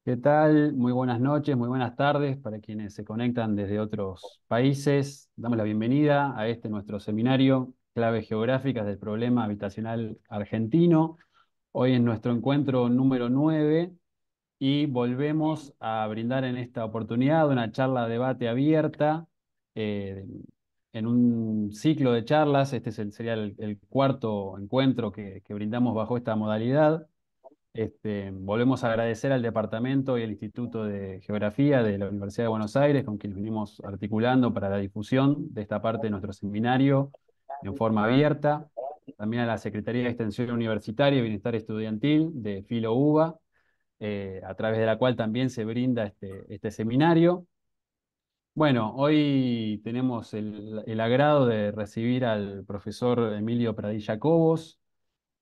¿Qué tal? Muy buenas noches, muy buenas tardes para quienes se conectan desde otros países. Damos la bienvenida a este nuestro seminario, Claves Geográficas del Problema Habitacional Argentino. Hoy es nuestro encuentro número 9 y volvemos a brindar en esta oportunidad una charla debate abierta eh, en un ciclo de charlas. Este sería el cuarto encuentro que brindamos bajo esta modalidad. Volvemos a agradecer al Departamento y al Instituto de Geografía de la Universidad de Buenos Aires, con quienes venimos articulando para la difusión de esta parte de nuestro seminario en forma abierta. También a la Secretaría de Extensión Universitaria y Bienestar Estudiantil de Filo UBA, a través de la cual también se brinda este seminario. Bueno, hoy tenemos el agrado de recibir al profesor Emilio Pradilla Cobos.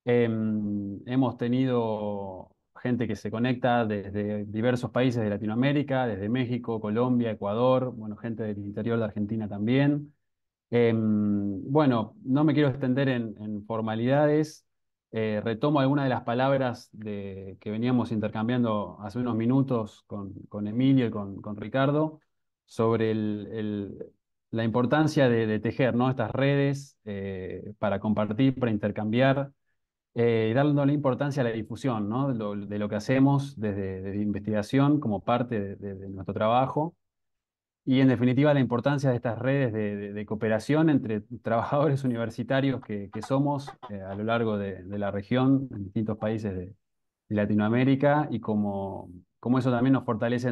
Hemos tenido gente que se conecta desde diversos países de Latinoamérica, desde México, Colombia, Ecuador, bueno, gente del interior de Argentina también. Bueno, no me quiero extender en formalidades. Retomo algunas de las palabras que veníamos intercambiando hace unos minutos con Emilio y con Ricardo sobre la importancia de tejer, ¿no? Estas redes para compartir, para intercambiar y dándole importancia a la difusión, ¿no? De lo que hacemos desde investigación como parte de nuestro trabajo y en definitiva la importancia de estas redes de cooperación entre trabajadores universitarios que somos a lo largo de la región, en distintos países de Latinoamérica, y como eso también nos fortalece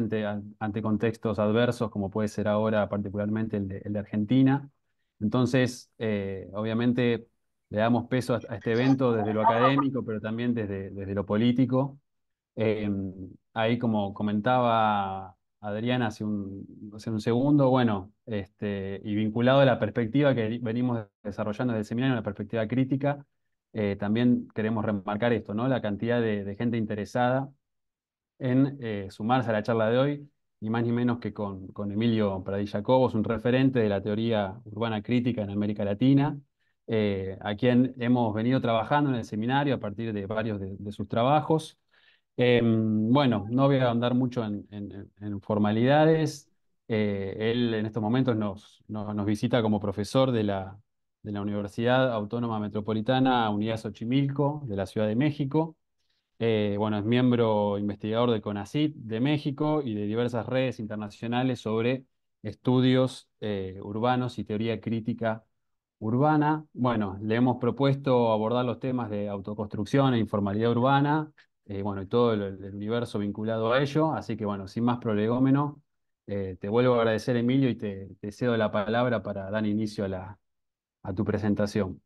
ante contextos adversos, como puede ser ahora particularmente el de Argentina. Entonces, obviamente, le damos peso a este evento desde lo académico, pero también desde lo político. Eh, Ahí, como comentaba Adrián hace un segundo, bueno, y vinculado a la perspectiva que venimos desarrollando desde el seminario, una perspectiva crítica, también queremos remarcar esto, ¿no? La cantidad de gente interesada en sumarse a la charla de hoy, ni más ni menos que con Emilio Pradilla Cobos, un referente de la teoría urbana crítica en América Latina, a quien hemos venido trabajando en el seminario a partir de varios de sus trabajos. Bueno, no voy a andar mucho en formalidades. Él en estos momentos nos visita como profesor de la Universidad Autónoma Metropolitana Unidad Xochimilco de la Ciudad de México. Bueno, es miembro investigador del CONACYT de México y de diversas redes internacionales sobre estudios urbanos y teoría crítica urbana. Bueno, le hemos propuesto abordar los temas de autoconstrucción e informalidad urbana, bueno, y todo el universo vinculado a ello. Así que, bueno, sin más prolegómeno, te vuelvo a agradecer, Emilio, y te cedo la palabra para dar inicio a tu presentación.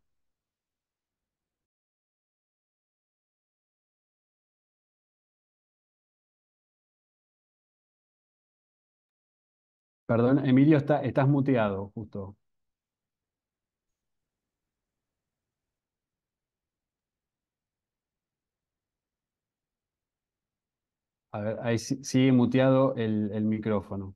Perdón, Emilio, estás muteado, justo. A ver, ahí sigue muteado el micrófono.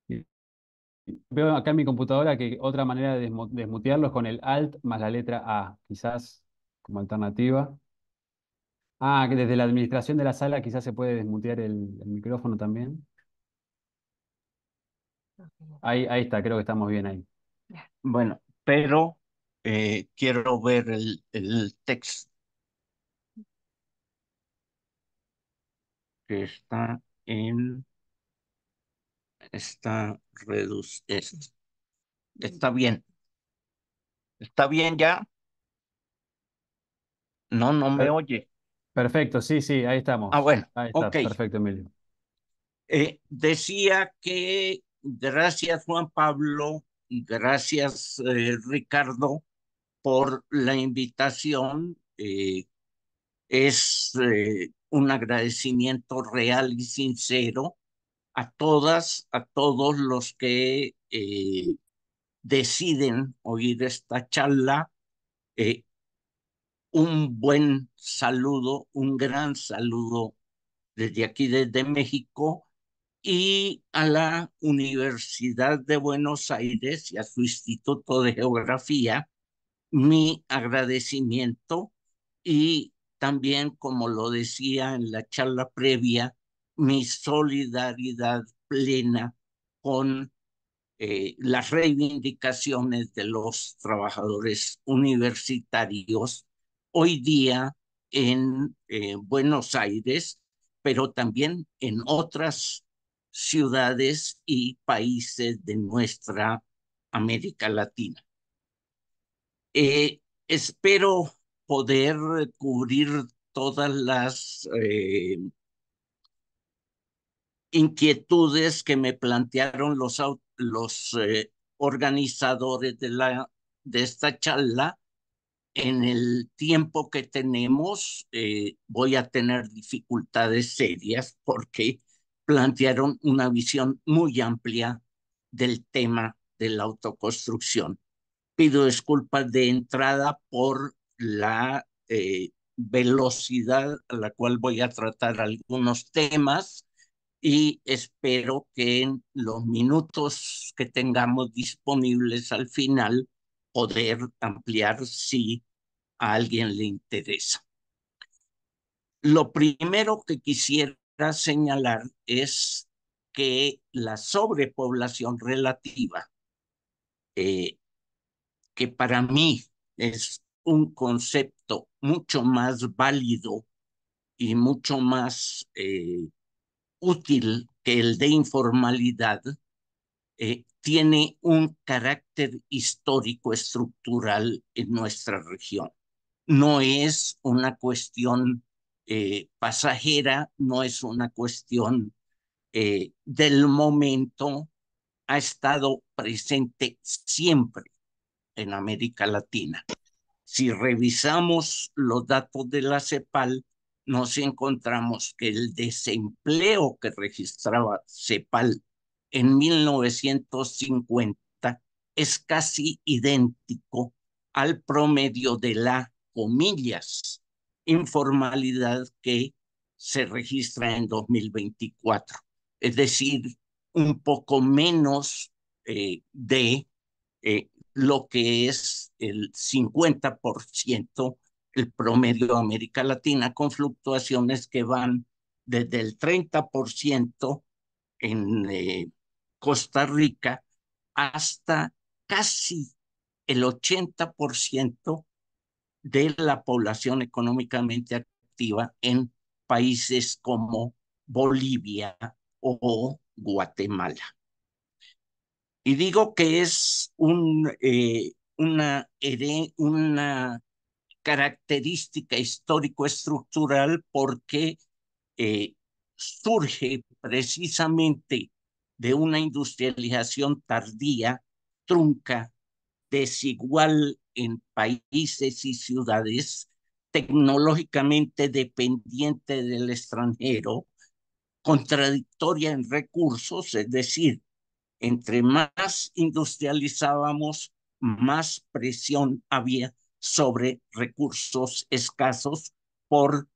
Y veo acá en mi computadora que otra manera de desmutearlo es con el Alt más la letra A, quizás como alternativa. Ah, que desde la administración de la sala quizás se puede desmutear el micrófono también. Ahí está, creo que estamos bien ahí. Bueno, pero quiero ver el texto que está en esta está bien. ¿Está bien ya? No, no me Per- oye. Perfecto, sí, sí, ahí Ah, estamos. bueno, Ahí está, ok. perfecto, Emilio. Decía que Gracias, Juan Pablo. Gracias, Ricardo, por la invitación. Es un agradecimiento real y sincero a todas, a todos los que deciden oír esta charla. Eh, un buen saludo, un gran saludo desde aquí, desde México, y a la Universidad de Buenos Aires y a su Instituto de Geografía, mi agradecimiento y también, como lo decía en la charla previa, mi solidaridad plena con las reivindicaciones de los trabajadores universitarios hoy día en Buenos Aires, pero también en otras ciudades y países de nuestra América Latina. Espero poder cubrir todas las inquietudes que me plantearon los organizadores de esta charla. En el tiempo que tenemos, voy a tener dificultades serias porque plantearon una visión muy amplia del tema de la autoconstrucción. Pido disculpas de entrada por la velocidad a la cual voy a tratar algunos temas y espero que en los minutos que tengamos disponibles al final poder ampliar si a alguien le interesa. Lo primero que quisiera señalar es que la sobrepoblación relativa, eh, que para mí es un concepto mucho más válido y mucho más útil que el de informalidad, tiene un carácter histórico estructural en nuestra región. No es una cuestión pasajera, no es una cuestión del momento, ha estado presente siempre en América Latina. Si revisamos los datos de la CEPAL, nos encontramos que el desempleo que registraba CEPAL en 1950 es casi idéntico al promedio de la, comillas, informalidad que se registra en 2024. Es decir, un poco menos de lo que es el 50% el promedio de América Latina, con fluctuaciones que van desde el 30% en Costa Rica hasta casi el 80% de la población económicamente activa en países como Bolivia o Guatemala. Y digo que es una característica histórico-estructural porque surge precisamente de una industrialización tardía, trunca, desigual en países y ciudades, tecnológicamente dependiente del extranjero, contradictoria en recursos, es decir, entre más industrializábamos, más presión había sobre recursos escasos por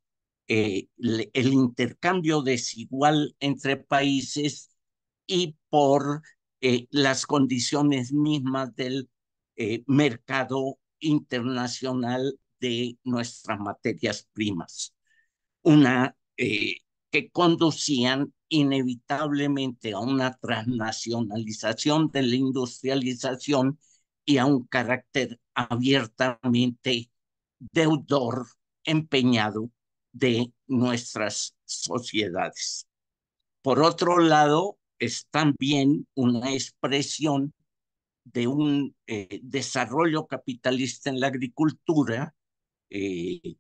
el intercambio desigual entre países y por las condiciones mismas del mercado internacional de nuestras materias primas. Una que conducían inevitablemente a una transnacionalización de la industrialización y a un carácter abiertamente deudor, empeñado de nuestras sociedades. Por otro lado, es también una expresión de un desarrollo capitalista en la agricultura, eh,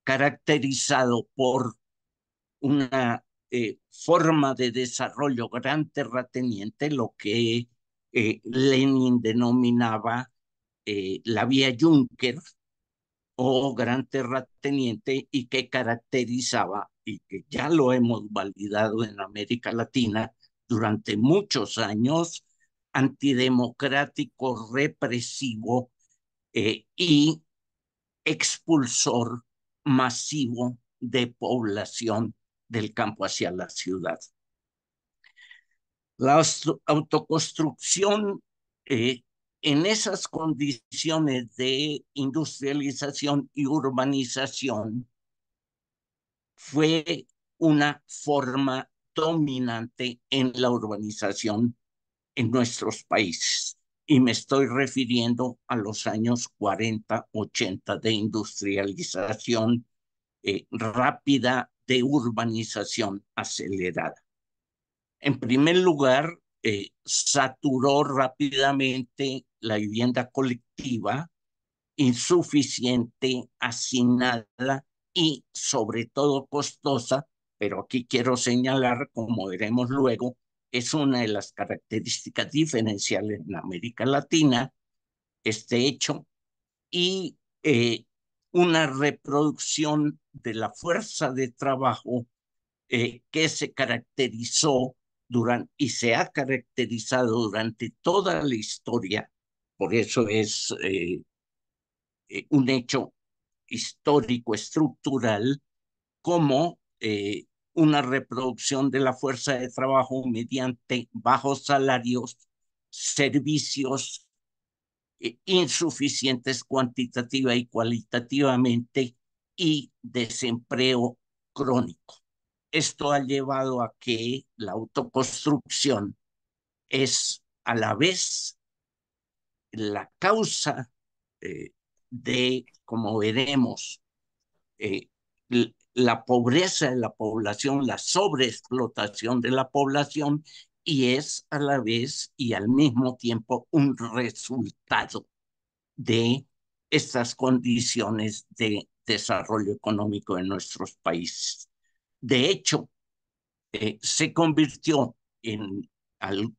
caracterizado por una forma de desarrollo gran terrateniente, lo que Lenin denominaba la vía Juncker o gran terrateniente, y que caracterizaba, y que ya lo hemos validado en América Latina durante muchos años, antidemocrático, represivo y expulsor masivo de población del campo hacia la ciudad. La autoconstrucción en esas condiciones de industrialización y urbanización fue una forma dominante en la urbanización en nuestros países. Y me estoy refiriendo a los años 40, 80 de industrialización rápida, de urbanización acelerada. En primer lugar, saturó rápidamente la vivienda colectiva, insuficiente, hacinada y sobre todo costosa, pero aquí quiero señalar, como veremos luego, es una de las características diferenciales en América Latina, este hecho, y una reproducción de la fuerza de trabajo que se caracterizó durante y se ha caracterizado durante toda la historia. Por eso es un hecho histórico, estructural, como una reproducción de la fuerza de trabajo mediante bajos salarios, servicios insuficientes cuantitativa y cualitativamente, y desempleo crónico. Esto ha llevado a que la autoconstrucción es a la vez la causa de, como veremos, la pobreza de la población, la sobreexplotación de la población, y es a la vez y al mismo tiempo un resultado de estas condiciones de desarrollo económico en nuestros países. De hecho, se convirtió en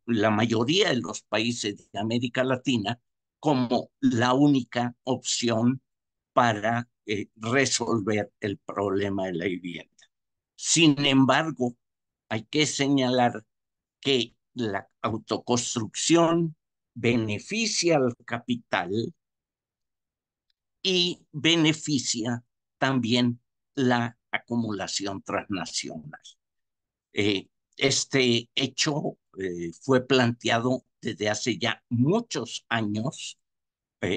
la mayoría de los países de América Latina como la única opción para resolver el problema de la vivienda. Sin embargo, hay que señalar que la autoconstrucción beneficia al capital y beneficia también la acumulación transnacional. Este hecho fue planteado desde hace ya muchos años,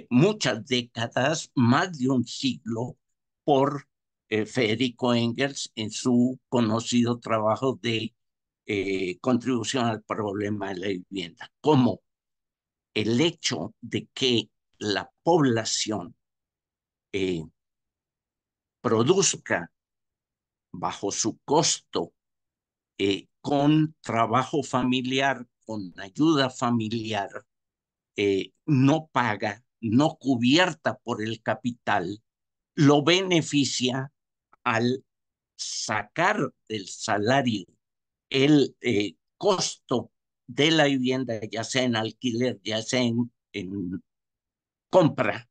muchas décadas, más de un siglo, por Federico Engels en su conocido trabajo de contribución al problema de la vivienda, como el hecho de que la población eh, produzca bajo su costo, con trabajo familiar, con ayuda familiar, no paga, no cubierta por el capital, lo beneficia al sacar del salario el costo de la vivienda, ya sea en alquiler, ya sea en compra,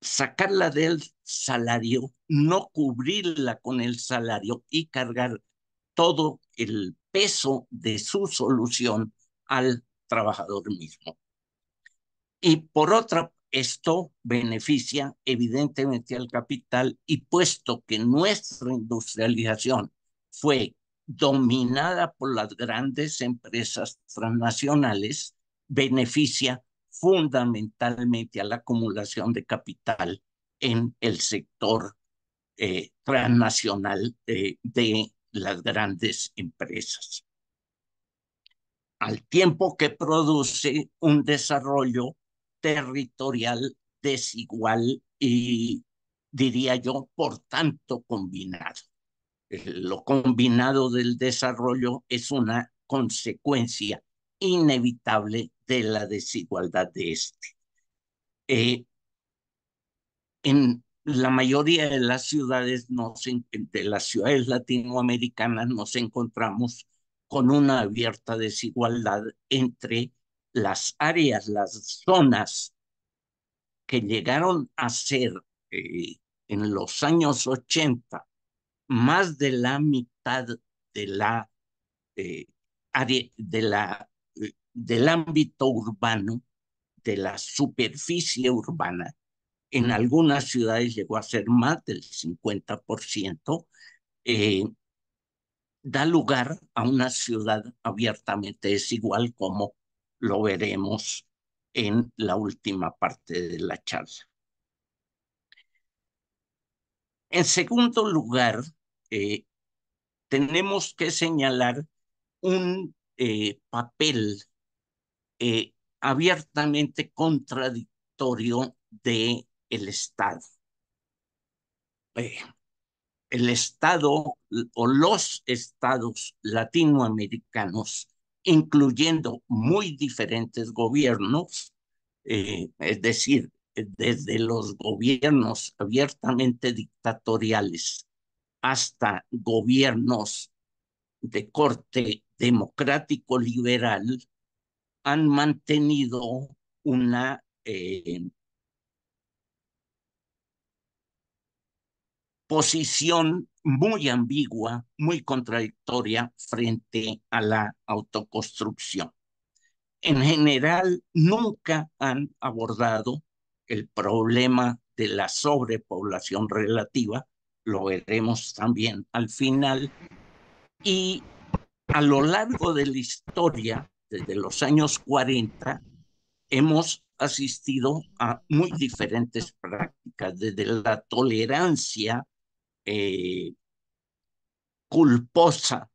sacarla del salario, no cubrirla con el salario y cargar todo el peso de su solución al trabajador mismo. Y por otra, esto beneficia evidentemente al capital, y puesto que nuestra industrialización fue dominada por las grandes empresas transnacionales, beneficia fundamentalmente a la acumulación de capital en el sector transnacional de las grandes empresas, al tiempo que produce un desarrollo territorial desigual y, diría yo, por tanto combinado. Lo combinado del desarrollo es una consecuencia inevitable de la desigualdad de este. En la mayoría de las ciudades, de las ciudades latinoamericanas nos encontramos con una abierta desigualdad entre las áreas, las zonas que llegaron a ser eh, en los años 80 más de la mitad de la eh, área, del ámbito urbano, de la superficie urbana. En algunas ciudades llegó a ser más del 50%, eh, da lugar a una ciudad abiertamente desigual, como lo veremos en la última parte de la charla. En segundo lugar, eh, tenemos que señalar un papel abiertamente contradictorio del Estado. Eh, el Estado o los estados latinoamericanos, incluyendo muy diferentes gobiernos, es decir, desde los gobiernos abiertamente dictatoriales hasta gobiernos de corte democrático liberal, han mantenido una posición muy ambigua, muy contradictoria frente a la autoconstrucción. En general, nunca han abordado el problema de la sobrepoblación relativa, lo veremos también al final, y a lo largo de la historia, desde los años 40, hemos asistido a muy diferentes prácticas, desde la tolerancia eh, culposa,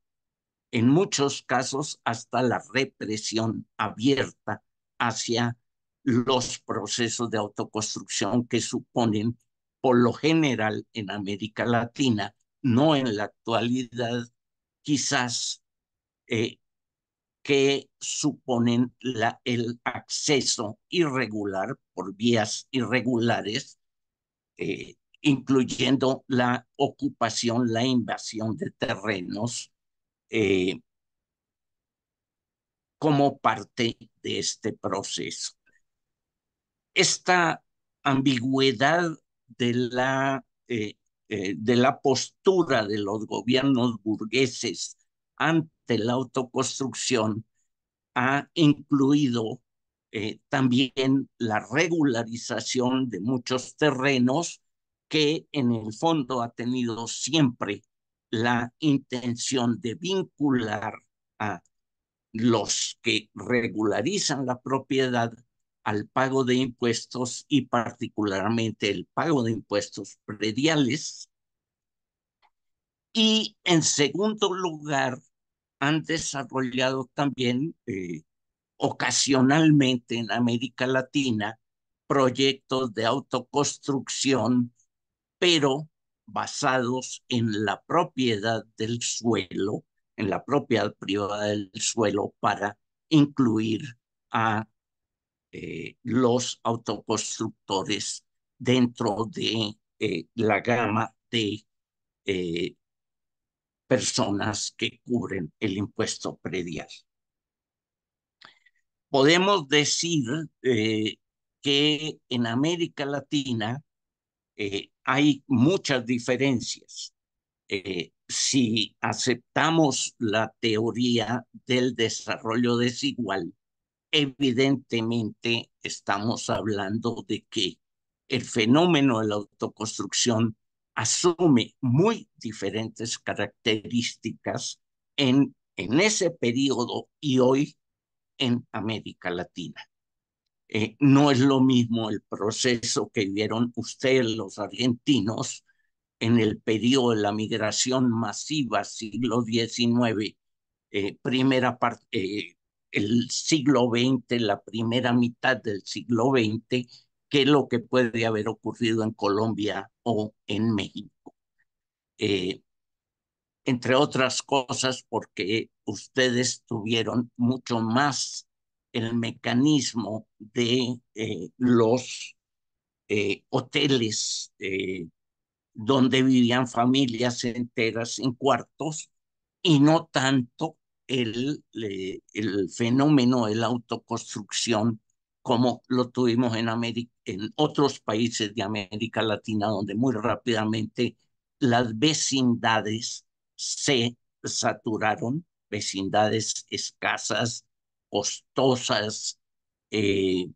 en muchos casos hasta la represión abierta hacia los procesos de autoconstrucción que suponen, por lo general en América Latina, no en la actualidad, quizás eh, que suponen el acceso irregular por vías irregulares, incluyendo la ocupación, la invasión de terrenos, eh, como parte de este proceso. Esta ambigüedad de la postura de los gobiernos burgueses ante la autoconstrucción ha incluido también la regularización de muchos terrenos que en el fondo ha tenido siempre la intención de vincular a los que regularizan la propiedad al pago de impuestos y particularmente el pago de impuestos prediales. Y en segundo lugar, han desarrollado también ocasionalmente en América Latina proyectos de autoconstrucción, pero basados en la propiedad del suelo, en la propiedad privada del suelo, para incluir a los autoconstructores dentro de la gama de eh, personas que cubren el impuesto predial. Podemos decir que en América Latina hay muchas diferencias. Si aceptamos la teoría del desarrollo desigual, evidentemente estamos hablando de que el fenómeno de la autoconstrucción asume muy diferentes características en ese periodo y hoy en América Latina. No es lo mismo el proceso que vieron ustedes los argentinos en el periodo de la migración masiva siglo XIX, primera parte, el siglo XX, la primera mitad del siglo XX, que lo que puede haber ocurrido en Colombia o en México. Entre otras cosas porque ustedes tuvieron mucho más el mecanismo de los hoteles donde vivían familias enteras en cuartos y no tanto el fenómeno de la autoconstrucción como lo tuvimos en en otros países de América Latina, donde muy rápidamente las vecindades se saturaron, vecindades escasas, costosas, eh,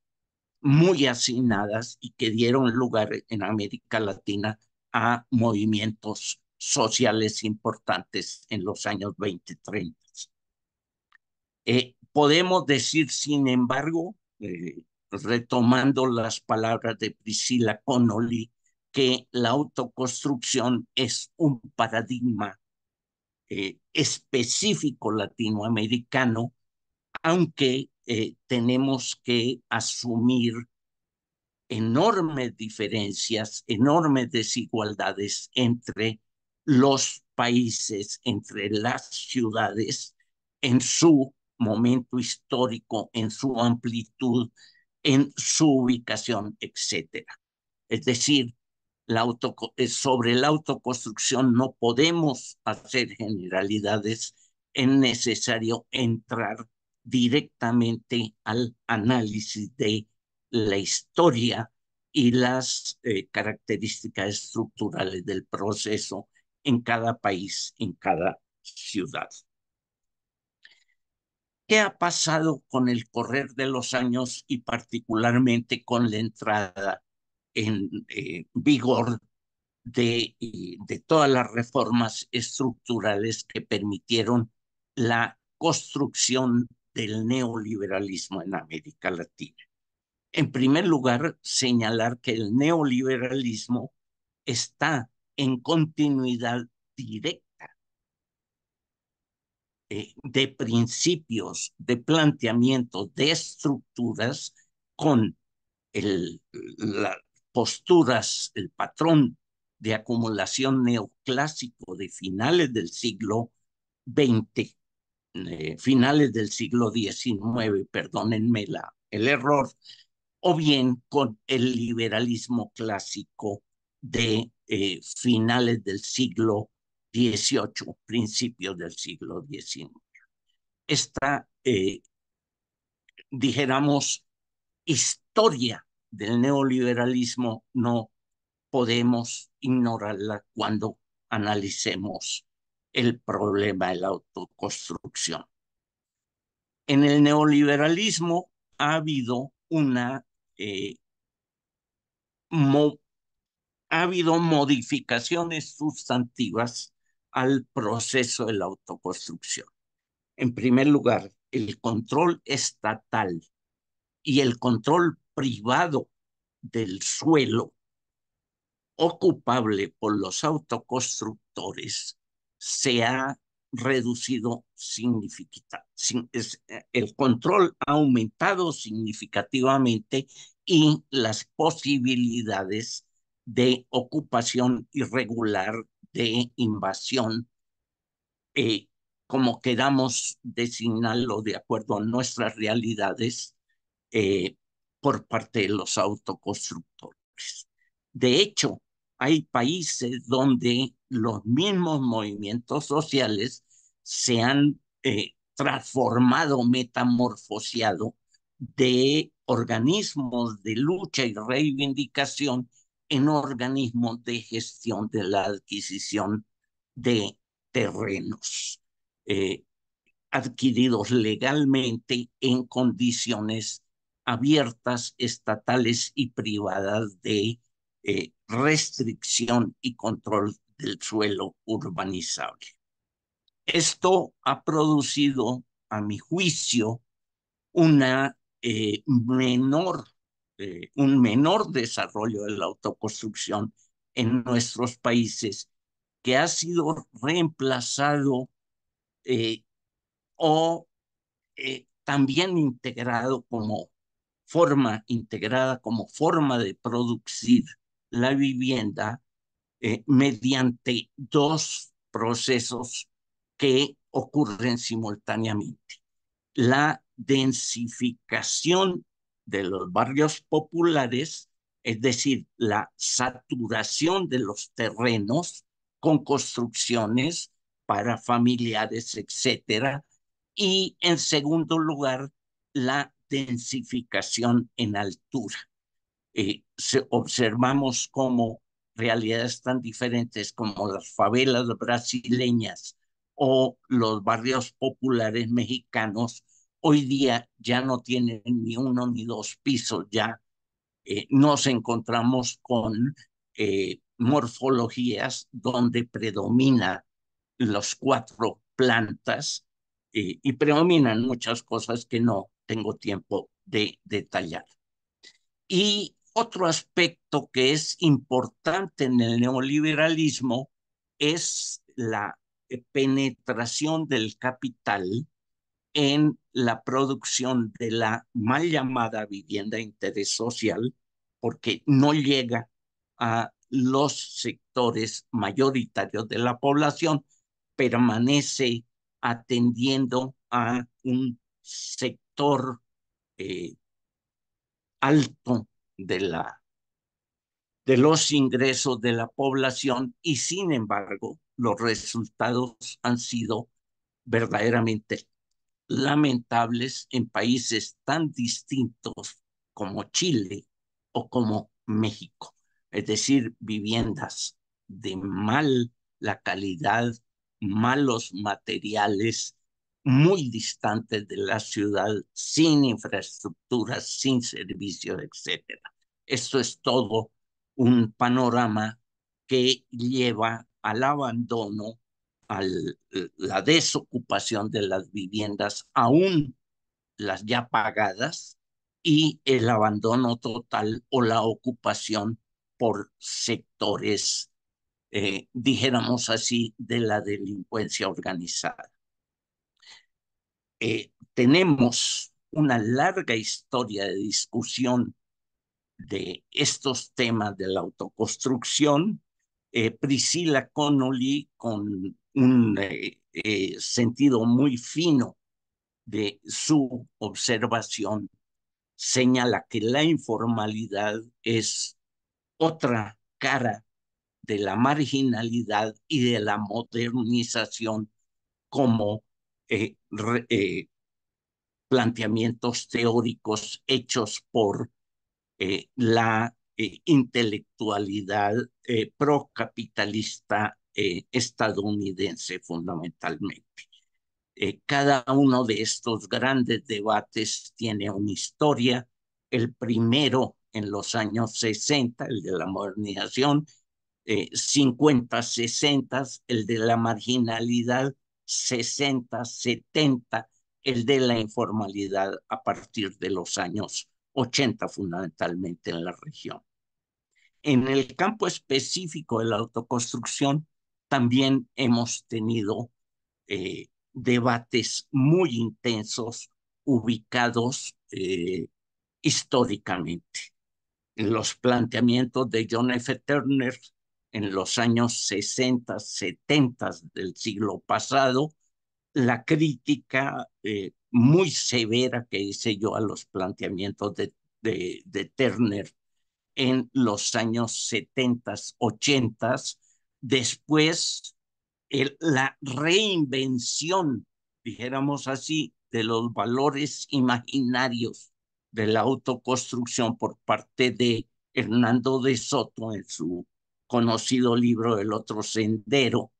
muy hacinadas y que dieron lugar en América Latina a movimientos sociales importantes en los años 20-30. Podemos decir, sin embargo, retomando las palabras de Priscilla Connolly, que la autoconstrucción es un paradigma específico latinoamericano, aunque tenemos que asumir enormes diferencias, enormes desigualdades entre los países, entre las ciudades, en su momento histórico, en su amplitud, en su ubicación, etcétera. Es decir, sobre la autoconstrucción no podemos hacer generalidades, es necesario entrar directamente al análisis de la historia y las características estructurales del proceso en cada país, en cada ciudad. ¿Qué ha pasado con el correr de los años y particularmente con la entrada en vigor de todas las reformas estructurales que permitieron la construcción del neoliberalismo en América Latina? En primer lugar, señalar que el neoliberalismo está en continuidad directa de principios, de planteamientos, de estructuras con las posturas, el patrón de acumulación neoclásico de finales del siglo XX, finales del siglo XIX, perdónenme el error, o bien con el liberalismo clásico de finales del siglo XVIII, principios del siglo XIX. Esta, dijéramos, historia del neoliberalismo no podemos ignorarla cuando analicemos el problema de la autoconstrucción. En el neoliberalismo ha habido eh, ha habido modificaciones sustantivas al proceso de la autoconstrucción. En primer lugar, el control estatal y el control privado del suelo ocupable por los autoconstructores se ha reducido significativamente. El control ha aumentado significativamente y las posibilidades de ocupación irregular, de invasión, eh, como queramos designarlo de acuerdo a nuestras realidades, eh, por parte de los autoconstructores. De hecho, hay países donde los mismos movimientos sociales se han transformado, metamorfoseado de organismos de lucha y reivindicación en organismos de gestión de la adquisición de terrenos adquiridos legalmente en condiciones abiertas, estatales y privadas de restricción y control del suelo urbanizable. Esto ha producido, a mi juicio, una un menor desarrollo de la autoconstrucción en nuestros países, que ha sido reemplazado eh, o también integrada como forma de producir la vivienda mediante dos procesos que ocurren simultáneamente. La densificación de los barrios populares es decir, la saturación de los terrenos con construcciones para familiares, etcétera. Y en segundo lugar, la densificación en altura. Observamos cómo realidades tan diferentes como las favelas brasileñas o los barrios populares mexicanos hoy día ya no tienen ni uno ni dos pisos, ya nos encontramos con morfologías donde predomina los cuatro plantas y predominan muchas cosas que no tengo tiempo de detallar. Y otro aspecto que es importante en el neoliberalismo es la penetración del capital en la producción de la mal llamada vivienda de interés social, porque no llega a los sectores mayoritarios de la población, permanece atendiendo a un sector eh, alto de de los ingresos de la población y sin embargo los resultados han sido verdaderamente lamentables en países tan distintos como Chile o como México. Es decir, viviendas de mal la calidad, malos materiales, muy distantes de la ciudad, sin infraestructuras, sin servicios, etcétera. Esto es todo un panorama que lleva al abandono, a la desocupación de las viviendas, aún las ya pagadas, y el abandono total o la ocupación por sectores, dijéramos así, de la delincuencia organizada. Tenemos una larga historia de discusión de estos temas de la autoconstrucción. Priscilla Connolly, con un sentido muy fino de su observación, señala que la informalidad es otra cara de la marginalidad y de la modernización como eh, re, eh, planteamientos teóricos hechos por la intelectualidad procapitalista estadounidense fundamentalmente. Cada uno de estos grandes debates tiene una historia. El primero en los años 60, el de la modernización, 50, 60, el de la marginalidad, 60, 70, el de la informalidad a partir de los años 80 fundamentalmente en la región. En el campo específico de la autoconstrucción también hemos tenido debates muy intensos ubicados históricamente. Los planteamientos de John F. Turner en los años 60, 70 del siglo pasado, la crítica muy severa que hice yo a los planteamientos de Turner en los años 70, 80, después la reinvención, dijéramos así, de los valores imaginarios de la autoconstrucción por parte de Hernando de Soto en su conocido libro El otro sendero.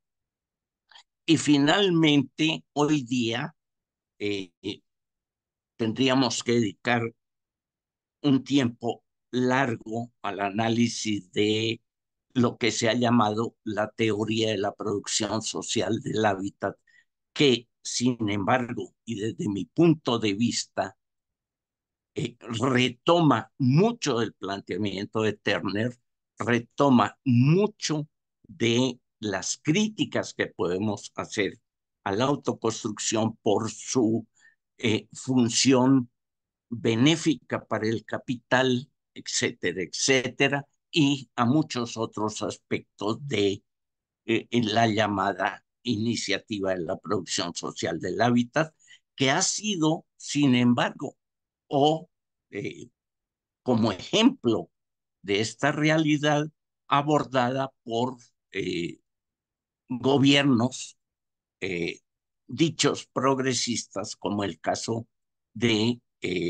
Y finalmente, hoy día, eh, tendríamos que dedicar un tiempo largo al análisis de lo que se ha llamado la teoría de la producción social del hábitat, que sin embargo, y desde mi punto de vista, retoma mucho del planteamiento de Turner, retoma mucho de las críticas que podemos hacer a la autoconstrucción por su función benéfica para el capital, etcétera, etcétera, y a muchos otros aspectos de en la llamada iniciativa de la producción social del hábitat, que ha sido, sin embargo, o como ejemplo de esta realidad abordada por gobiernos eh, dichos progresistas, como el caso de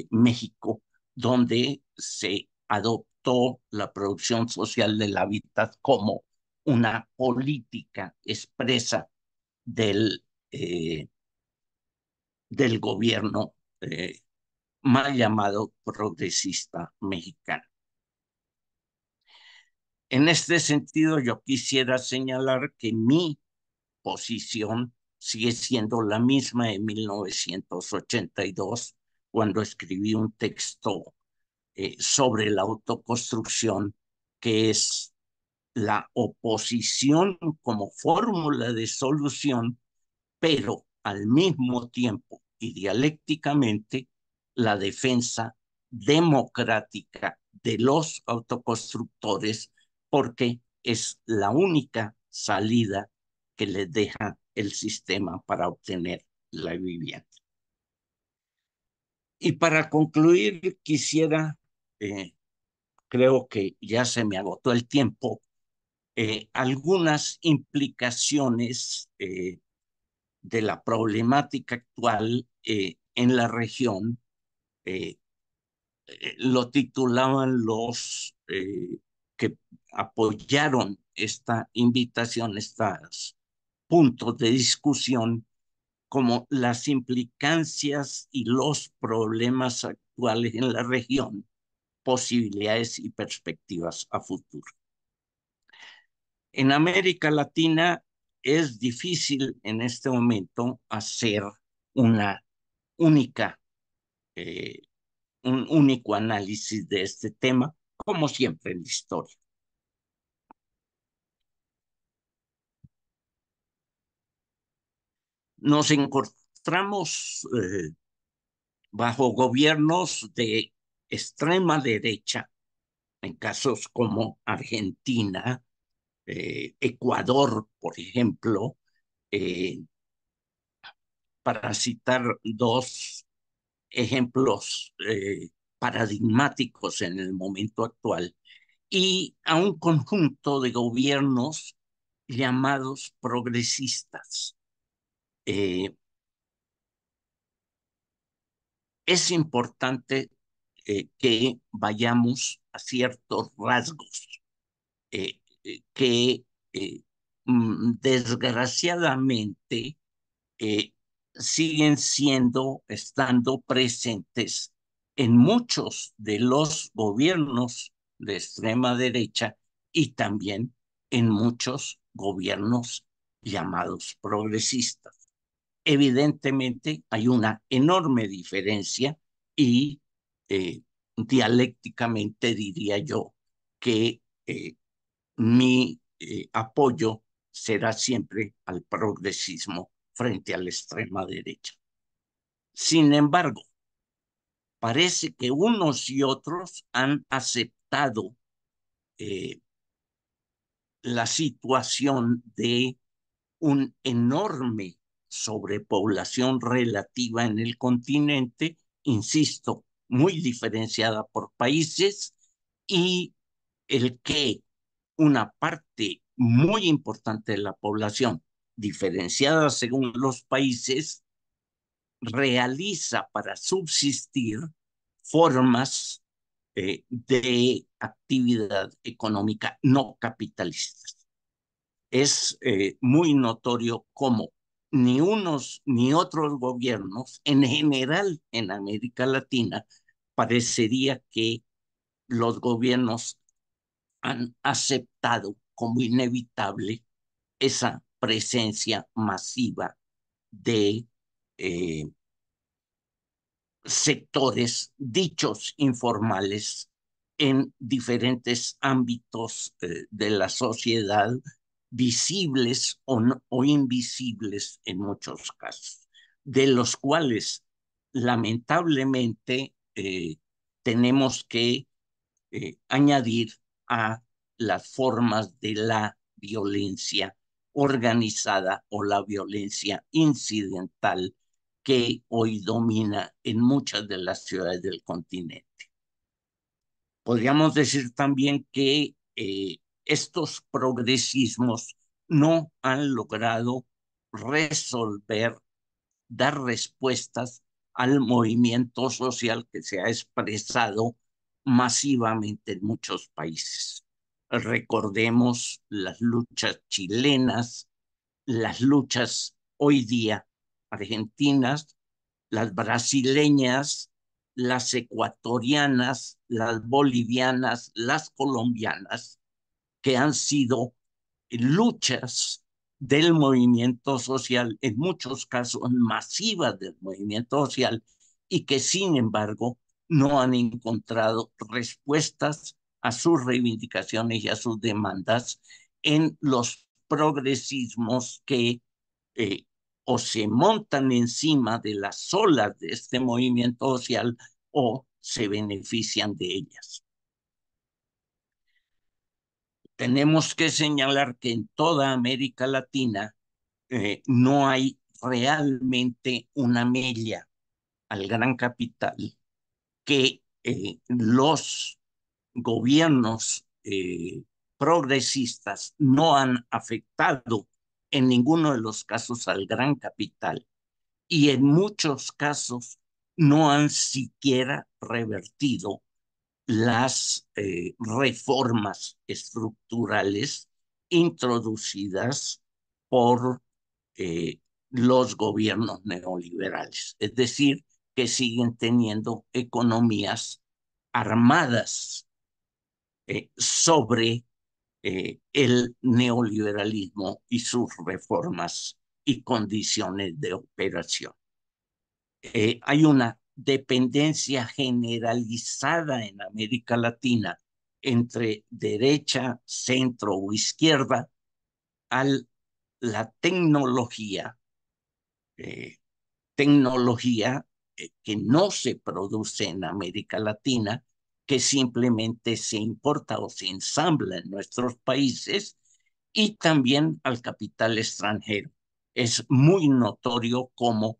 México, donde se adoptó la producción social del hábitat como una política expresa del, eh, del gobierno mal llamado progresista mexicano. En este sentido, yo quisiera señalar que mi posición sigue siendo la misma de 1982, cuando escribí un texto sobre la autoconstrucción, que es la oposición como fórmula de solución, pero al mismo tiempo y dialécticamente la defensa democrática de los autoconstructores, porque es la única salida que les deja el sistema para obtener la vivienda. Y para concluir, quisiera, creo que ya se me agotó el tiempo, algunas implicaciones de la problemática actual en la región. eh, lo titulaban los que apoyaron esta invitación, estos puntos de discusión, como las implicancias y los problemas actuales en la región, posibilidades y perspectivas a futuro. En América Latina es difícil en este momento hacer una única, eh, un único análisis de este tema, como siempre en la historia. Nos encontramos bajo gobiernos de extrema derecha, en casos como Argentina, Ecuador, por ejemplo, eh, para citar dos ejemplos paradigmáticos en el momento actual, y a un conjunto de gobiernos llamados progresistas. Eh, es importante que vayamos a ciertos rasgos que desgraciadamente eh, siguen estando presentes en muchos de los gobiernos de extrema derecha y también en muchos gobiernos llamados progresistas. Evidentemente hay una enorme diferencia y dialécticamente diría yo que mi apoyo será siempre al progresismo frente a la extrema derecha. Sin embargo, parece que unos y otros han aceptado eh, la situación de una enorme sobrepoblación relativa en el continente, insisto, muy diferenciada por países, y el que una parte muy importante de la población, diferenciada según los países, realiza para subsistir formas de actividad económica no capitalistas. Es muy notorio cómo ni unos ni otros gobiernos, en general en América Latina, parecería que los gobiernos han aceptado como inevitable esa presencia masiva de eh, sectores dichos informales en diferentes ámbitos de la sociedad, visibles o invisibles en muchos casos, de los cuales lamentablemente tenemos que añadir a las formas de la violencia organizada o la violencia incidental que hoy domina en muchas de las ciudades del continente. Podríamos decir también que estos progresismos no han logrado resolver, dar respuestas al movimiento social que se ha expresado masivamente en muchos países. Recordemos las luchas chilenas, las luchas hoy día argentinas, las brasileñas, las ecuatorianas, las bolivianas, las colombianas, que han sido luchas del movimiento social, en muchos casos masivas del movimiento social, y que sin embargo no han encontrado respuestas a sus reivindicaciones y a sus demandas en los progresismos que eh, o se montan encima de las olas de este movimiento social o se benefician de ellas. Tenemos que señalar que en toda América Latina no hay realmente una mella al gran capital que los gobiernos progresistas no han afectado en ninguno de los casos al gran capital y en muchos casos no han siquiera revertido las reformas estructurales introducidas por los gobiernos neoliberales. Es decir, que siguen teniendo economías armadas sobre el neoliberalismo y sus reformas y condiciones de operación. Hay una dependencia generalizada en América Latina entre derecha, centro o izquierda a la eh, tecnología que no se produce en América Latina, que simplemente se importa o se ensambla en nuestros países, y también al capital extranjero. Es muy notorio cómo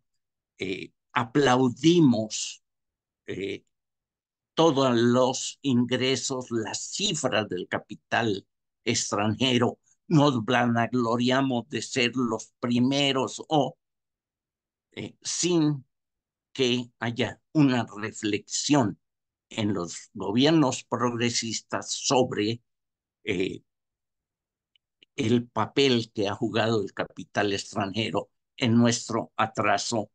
aplaudimos eh, todos los ingresos, las cifras del capital extranjero, nos vanagloriamos de ser los primeros o sin que haya una reflexión en los gobiernos progresistas sobre eh, el papel que ha jugado el capital extranjero en nuestro atraso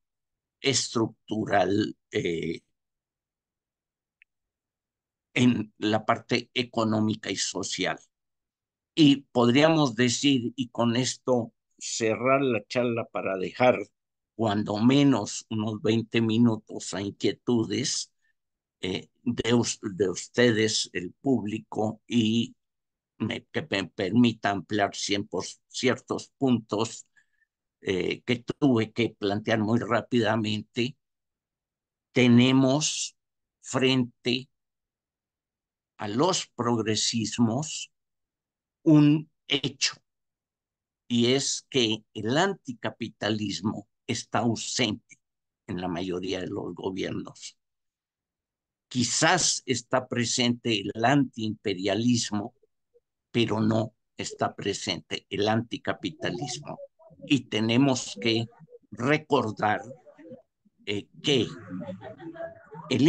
estructural en la parte económica y social. Y podríamos decir, y con esto cerrar la charla para dejar cuando menos unos 20 minutos a inquietudes de ustedes, el público, y que me permita ampliar ciertos puntos que tuve que plantear muy rápidamente. Tenemos frente a los progresismos un hecho, y es que el anticapitalismo está ausente en la mayoría de los gobiernos. Quizás está presente el antiimperialismo, pero no está presente el anticapitalismo. Y tenemos que recordar que el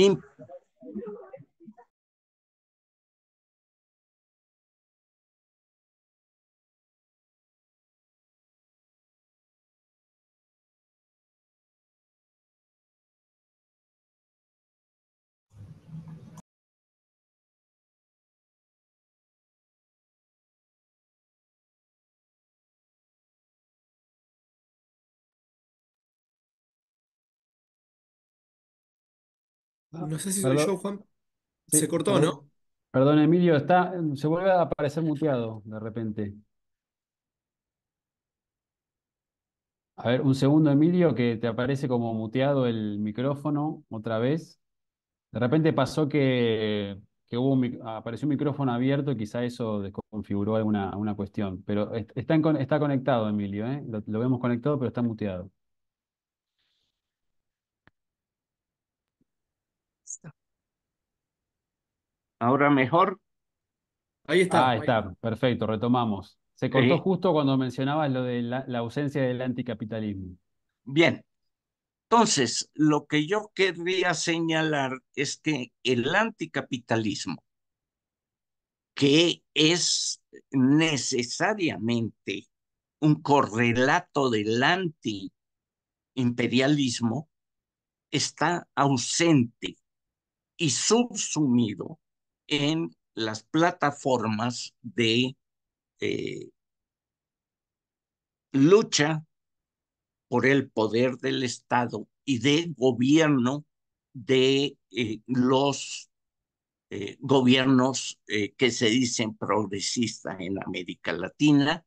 Ah, No sé si soy perdón, yo, Juan. Se sí, cortó, perdón, ¿no? perdón, Emilio, se vuelve a aparecer muteado de repente. A ver, un segundo, Emilio, que te aparece como muteado el micrófono otra vez. De repente pasó que apareció un micrófono abierto y quizá eso desconfiguró alguna cuestión. Pero está conectado, Emilio, ¿eh? Lo vemos conectado, pero está muteado. Ahora mejor. Ahí Ah, está. está, perfecto, retomamos. Se cortó Eh, justo cuando mencionabas lo de la ausencia del anticapitalismo. Bien, entonces lo que yo querría señalar es que el anticapitalismo, que es necesariamente un correlato del antiimperialismo, está ausente y subsumido en las plataformas de eh, lucha por el poder del Estado y de gobierno de los gobiernos que se dicen progresistas en América Latina.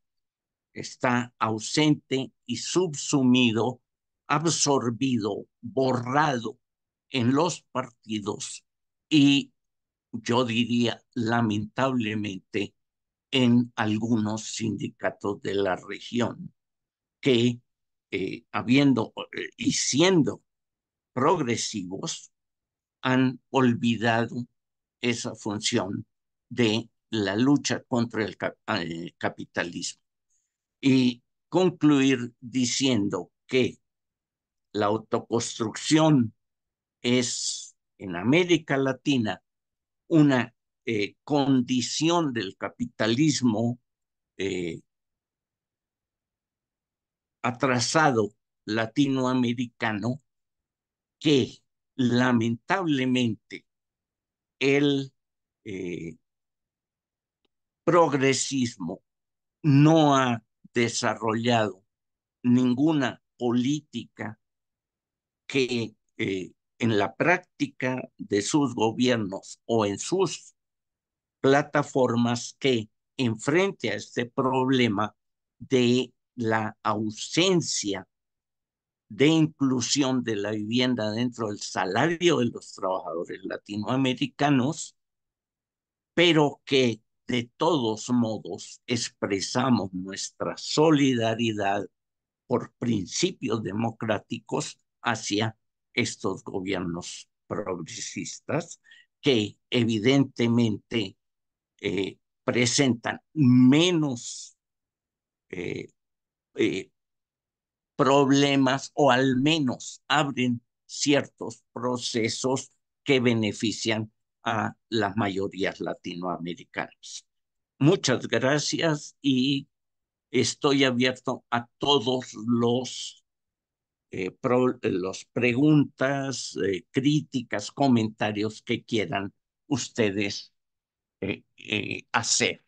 Está ausente y subsumido, absorbido, borrado en los partidos y yo diría lamentablemente en algunos sindicatos de la región que habiendo y siendo progresivos han olvidado esa función de la lucha contra el capitalismo. Y concluir diciendo que la autoconstrucción es en América Latina una condición del capitalismo eh, atrasado latinoamericano que lamentablemente el eh, progresismo no ha desarrollado ninguna política que en la práctica de sus gobiernos o en sus plataformas que enfrente a este problema de la ausencia de inclusión de la vivienda dentro del salario de los trabajadores latinoamericanos, pero que de todos modos expresamos nuestra solidaridad por principios democráticos hacia estos gobiernos progresistas que evidentemente presentan menos eh, eh, problemas o al menos abren ciertos procesos que benefician a las mayorías latinoamericanas. Muchas gracias y estoy abierto a todos los preguntas, críticas, comentarios que quieran ustedes hacer.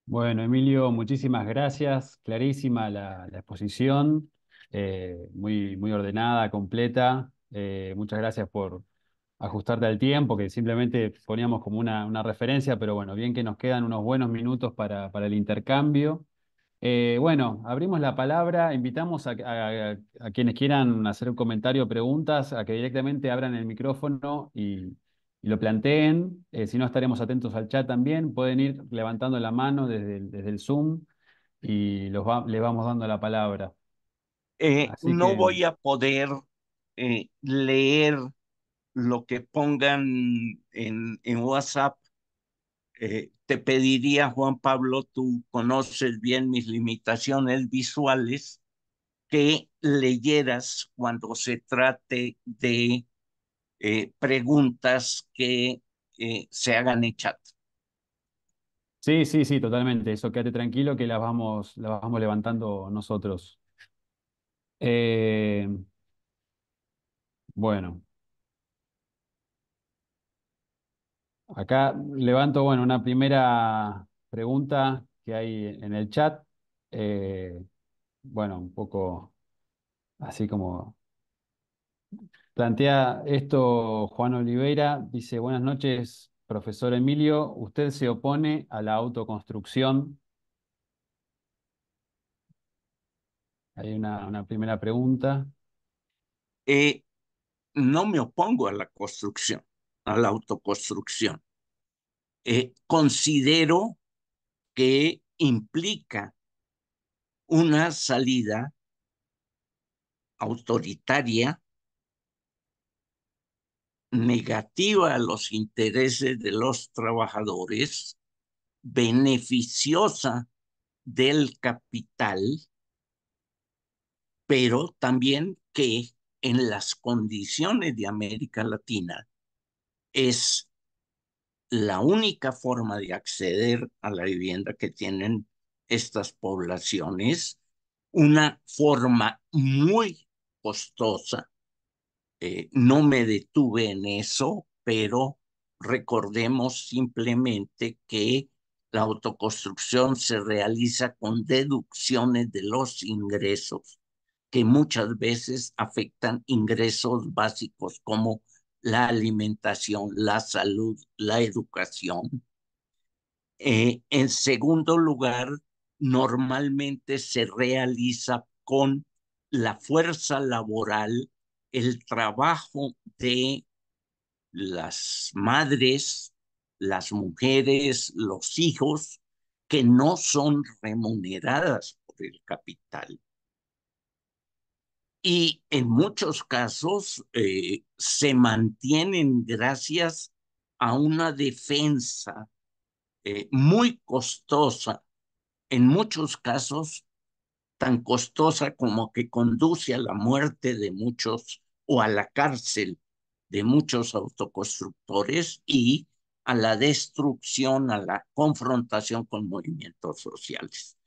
Bueno, Emilio, muchísimas gracias. Clarísima la exposición, muy, muy ordenada, completa. Muchas gracias por ajustarte al tiempo, que simplemente poníamos como una referencia, pero bueno, bien que nos quedan unos buenos minutos para el intercambio. Bueno, abrimos la palabra, invitamos a quienes quieran hacer un comentario o preguntas a que directamente abran el micrófono y lo planteen. Si no, estaremos atentos al chat también. Pueden ir levantando la mano desde el Zoom y les vamos dando la palabra. Así No que, voy a poder leer lo que pongan en WhatsApp. Te pediría, Juan Pablo, tú conoces bien mis limitaciones visuales, que leyeras cuando se trate de preguntas que se hagan en chat. sí, sí, sí, totalmente. Eso, quédate tranquilo que las vamos levantando nosotros. Eh, bueno. Acá levanto, bueno, una primera pregunta que hay en el chat. Eh, bueno, un poco así como plantea esto Juan Oliveira. Dice, buenas noches, profesor Emilio. ¿Usted se opone a la autoconstrucción? Hay una primera pregunta. Eh, no me opongo a la construcción, a la autoconstrucción. Considero que implica una salida autoritaria negativa a los intereses de los trabajadores, beneficiosa del capital, pero también que en las condiciones de América Latina es la única forma de acceder a la vivienda que tienen estas poblaciones, una forma muy costosa. No me detuve en eso, pero recordemos simplemente que la autoconstrucción se realiza con deducciones de los ingresos, que muchas veces afectan ingresos básicos como la alimentación, la salud, la educación. En segundo lugar, normalmente se realiza con la fuerza laboral, el trabajo de las madres, las mujeres, los hijos, que no son remuneradas por el capital. Y en muchos casos se mantienen gracias a una defensa muy costosa, en muchos casos tan costosa como que conduce a la muerte de muchos o a la cárcel de muchos autoconstructores y a la destrucción, a la confrontación con movimientos sociales.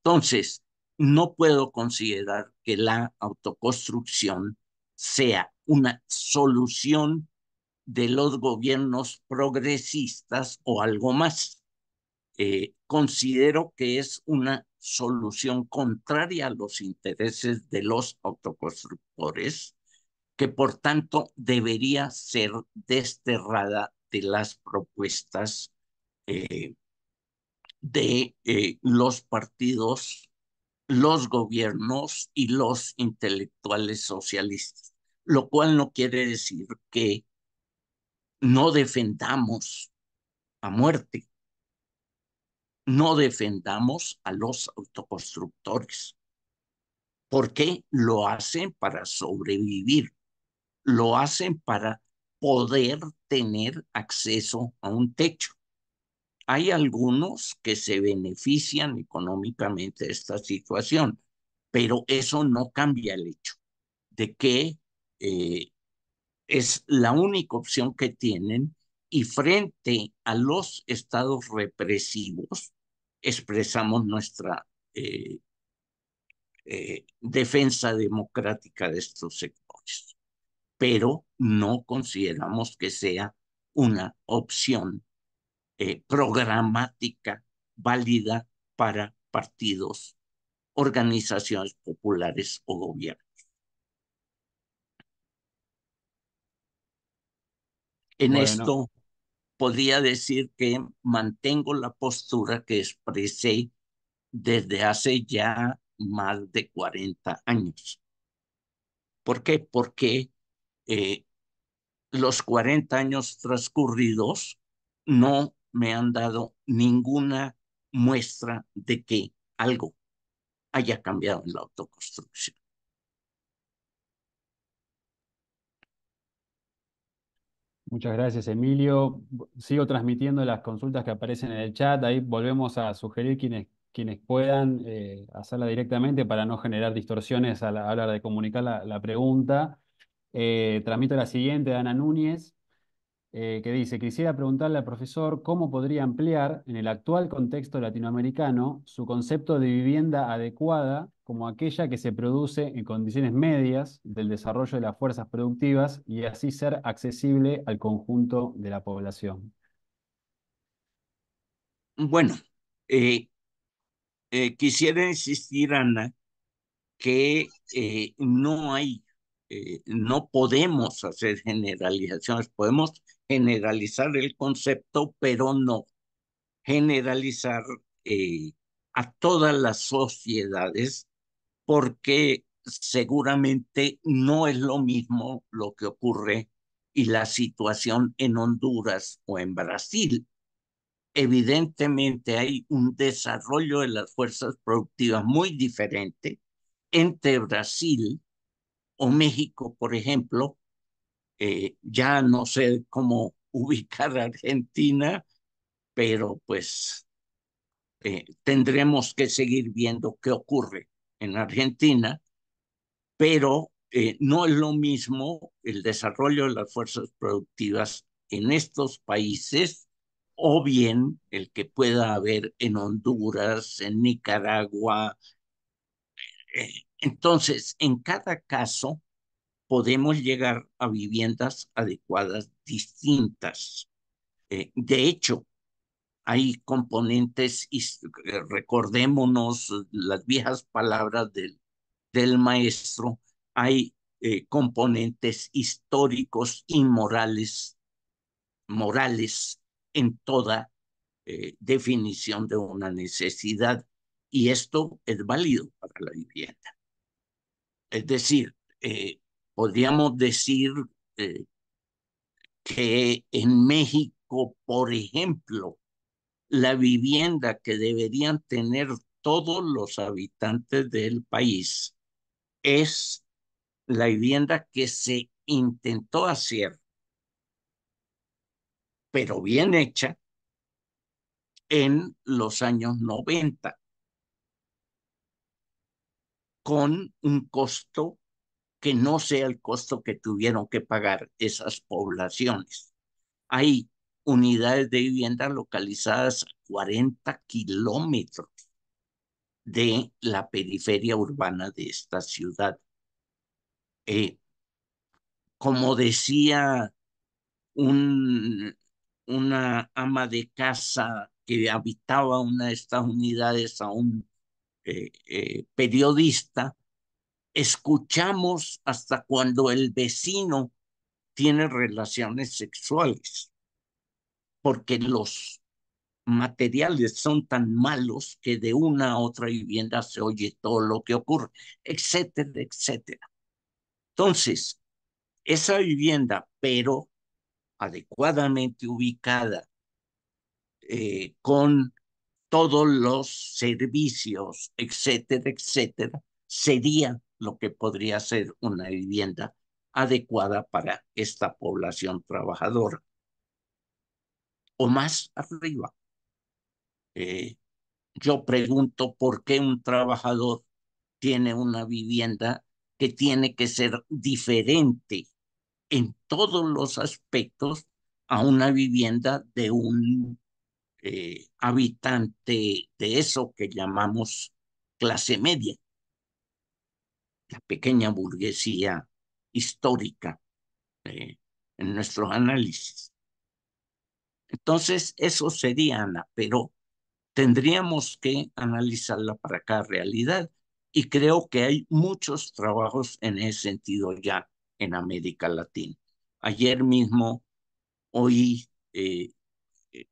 Entonces, no puedo considerar que la autoconstrucción sea una solución de los gobiernos progresistas o algo más. Considero que es una solución contraria a los intereses de los autoconstructores, que por tanto debería ser desterrada de las propuestas eh, de los partidos, los gobiernos y los intelectuales socialistas, lo cual no quiere decir que no defendamos a muerte, no defendamos a los autoconstructores, porque lo hacen para sobrevivir, lo hacen para poder tener acceso a un techo. Hay algunos que se benefician económicamente de esta situación, pero eso no cambia el hecho de que eh, es la única opción que tienen y frente a los estados represivos expresamos nuestra defensa democrática de estos sectores, pero no consideramos que sea una opción programática válida para partidos, organizaciones populares o gobiernos. En Bueno, esto podría decir que mantengo la postura que expresé desde hace ya más de 40 años. ¿Por qué? Porque eh, los 40 años transcurridos no me han dado ninguna muestra de que algo haya cambiado en la autoconstrucción. muchas gracias, Emilio. Sigo transmitiendo las consultas que aparecen en el chat. Ahí volvemos a sugerir quienes puedan hacerla directamente para no generar distorsiones a la hora de comunicar la pregunta. Transmito la siguiente de Ana Núñez, que dice, quisiera preguntarle al profesor cómo podría ampliar en el actual contexto latinoamericano su concepto de vivienda adecuada como aquella que se produce en condiciones medias del desarrollo de las fuerzas productivas y así ser accesible al conjunto de la población. Bueno, eh, quisiera insistir, Ana, que no podemos hacer generalizaciones, podemos generalizar el concepto, pero no generalizar a todas las sociedades, porque seguramente no es lo mismo lo que ocurre y la situación en Honduras o en Brasil. Evidentemente hay un desarrollo de las fuerzas productivas muy diferente entre Brasil o México, por ejemplo, Ya no sé cómo ubicar a Argentina, pero pues tendremos que seguir viendo qué ocurre en Argentina, pero no es lo mismo el desarrollo de las fuerzas productivas en estos países o bien el que pueda haber en Honduras, en Nicaragua. Entonces, en cada caso, podemos llegar a viviendas adecuadas distintas. De hecho, hay componentes, recordémonos las viejas palabras del maestro, hay componentes históricos y morales en toda definición de una necesidad. Y esto es válido para la vivienda. Es decir, podríamos decir eh, que en México, por ejemplo, la vivienda que deberían tener todos los habitantes del país es la vivienda que se intentó hacer, pero bien hecha, en los años 90, con un costo que no sea el costo que tuvieron que pagar esas poblaciones. Hay unidades de vivienda localizadas a 40 kilómetros de la periferia urbana de esta ciudad. Eh, como decía un, una ama de casa que habitaba una de estas unidades a un periodista, escuchamos hasta cuando el vecino tiene relaciones sexuales, porque los materiales son tan malos que de una a otra vivienda se oye todo lo que ocurre, etcétera, etcétera. Entonces, esa vivienda, pero adecuadamente ubicada, con todos los servicios, etcétera, etcétera, sería lo que podría ser una vivienda adecuada para esta población trabajadora. O más arriba, eh, yo pregunto por qué un trabajador tiene una vivienda que tiene que ser diferente en todos los aspectos a una vivienda de un habitante de eso que llamamos clase media, la pequeña burguesía histórica en nuestros análisis. Entonces, eso sería, Ana, pero tendríamos que analizarla para cada realidad y creo que hay muchos trabajos en ese sentido ya en América Latina. Ayer mismo oí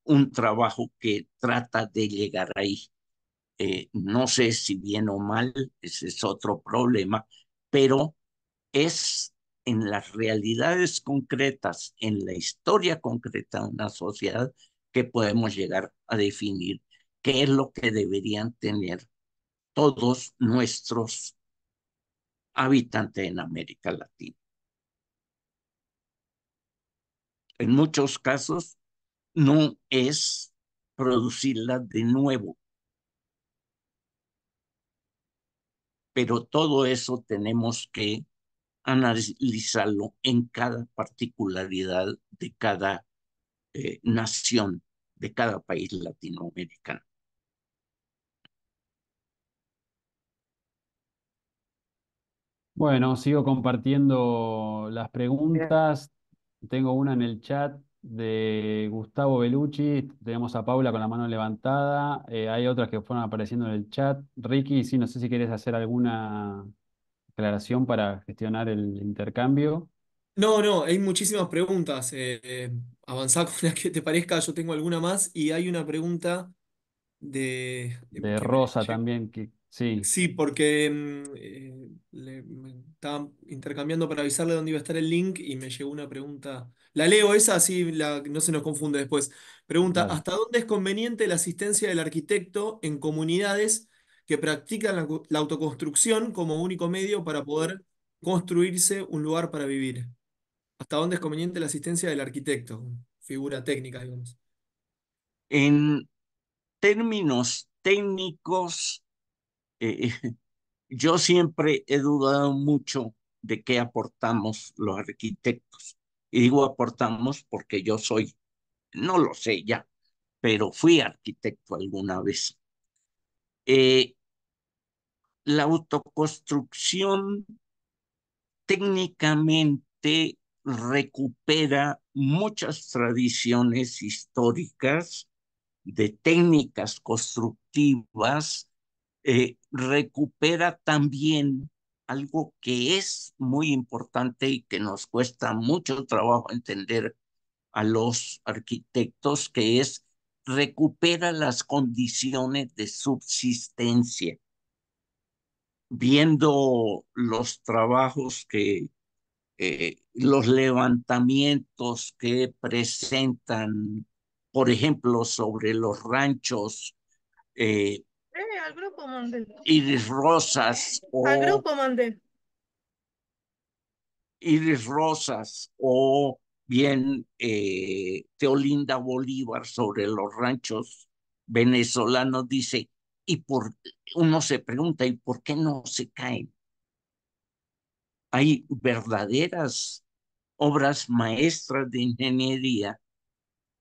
un trabajo que trata de llegar ahí. No sé si bien o mal, ese es otro problema, pero es en las realidades concretas, en la historia concreta de una sociedad, que podemos llegar a definir qué es lo que deberían tener todos nuestros habitantes en América Latina. En muchos casos no es producirla de nuevo, pero todo eso tenemos que analizarlo en cada particularidad de cada nación, de cada país latinoamericano. Bueno, sigo compartiendo las preguntas. Tengo una en el chat de Gustavo Bellucci. Tenemos a Paula con la mano levantada. Hay otras que fueron apareciendo en el chat. Ricky, sí, no sé si quieres hacer alguna aclaración para gestionar el intercambio. No, no, hay muchísimas preguntas. Avanzá con la que te parezca, yo tengo alguna más y hay una pregunta De que me Rosa llegó. también, que sí, Sí, porque me estaba intercambiando para avisarle dónde iba a estar el link y me llegó una pregunta. La leo esa, así no se nos confunde después. Pregunta, dale. ¿hasta dónde es conveniente la asistencia del arquitecto en comunidades que practican la autoconstrucción como único medio para poder construirse un lugar para vivir? ¿Hasta dónde es conveniente la asistencia del arquitecto? Figura técnica, digamos. En términos técnicos, eh, yo siempre he dudado mucho de qué aportamos los arquitectos. Y digo aportamos porque yo soy, no lo sé ya, pero fui arquitecto alguna vez. Eh, la autoconstrucción técnicamente recupera muchas tradiciones históricas de técnicas constructivas, recupera también algo que es muy importante y que nos cuesta mucho trabajo entender a los arquitectos, que es recupera las condiciones de subsistencia. Viendo los trabajos los levantamientos que presentan, por ejemplo, sobre los ranchos, eh, Al grupo mandé. Iris Rosas Al o grupo mandé. Iris Rosas o bien Teolinda Bolívar sobre los ranchos venezolanos, dice, uno se pregunta, ¿y por qué no se caen? Hay verdaderas obras maestras de ingeniería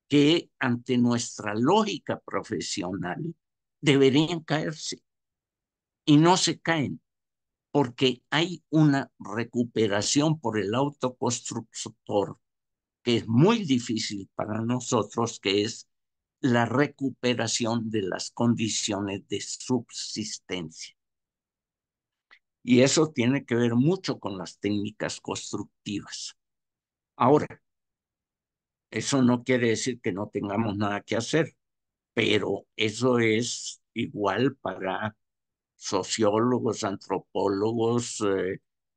que ante nuestra lógica profesional deberían caerse y no se caen porque hay una recuperación por el autoconstructor que es muy difícil para nosotros, que es la recuperación de las condiciones de subsistencia. Y eso tiene que ver mucho con las técnicas constructivas. Ahora, eso no quiere decir que no tengamos nada que hacer, pero eso es igual para sociólogos, antropólogos,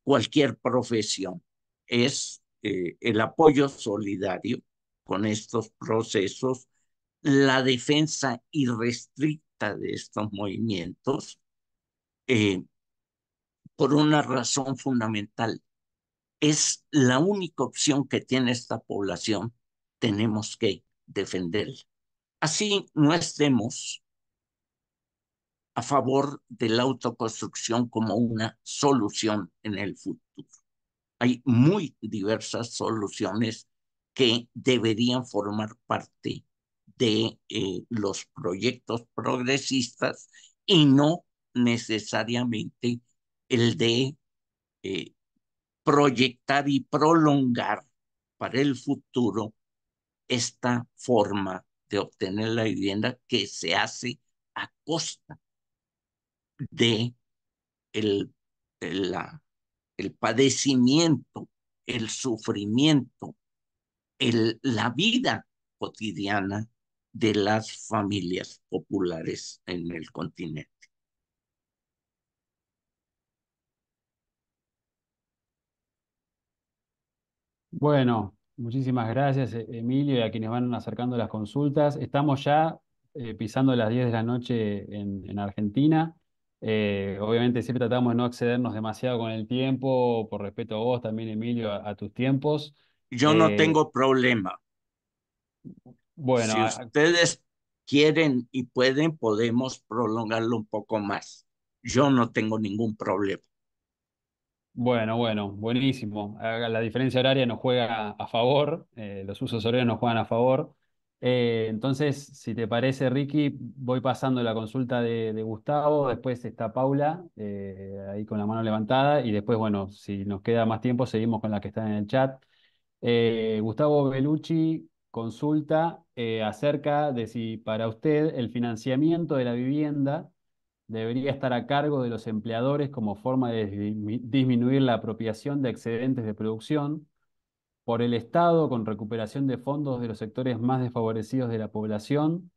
cualquier profesión. Es el apoyo solidario con estos procesos, la defensa irrestricta de estos movimientos, eh, por una razón fundamental. Es la única opción que tiene esta población. Tenemos que defenderla. Así no estemos a favor de la autoconstrucción como una solución en el futuro. Hay muy diversas soluciones que deberían formar parte de los proyectos progresistas y no necesariamente el de eh, proyectar y prolongar para el futuro esta forma de obtener la vivienda que se hace a costa de el, la, el padecimiento, el sufrimiento, la vida cotidiana de las familias populares en el continente. Bueno, muchísimas gracias, Emilio, y a quienes van acercando las consultas. Estamos ya pisando las 10 de la noche en Argentina. Obviamente siempre tratamos de no excedernos demasiado con el tiempo, por respeto a vos también, Emilio, a tus tiempos. Yo no Eh, tengo problema. bueno, Si ustedes quieren y pueden, podemos prolongarlo un poco más. Yo no tengo ningún problema. bueno, buenísimo. La diferencia horaria nos juega a favor, los usos horarios nos juegan a favor. Entonces, si te parece, Ricky, voy pasando la consulta de Gustavo, después está Paula, ahí con la mano levantada, y después, bueno, si nos queda más tiempo, seguimos con la que está en el chat. Gustavo Bellucci consulta acerca de si para usted el financiamiento de la vivienda debería estar a cargo de los empleadores como forma de disminuir la apropiación de excedentes de producción, por el Estado con recuperación de fondos de los sectores más desfavorecidos de la población.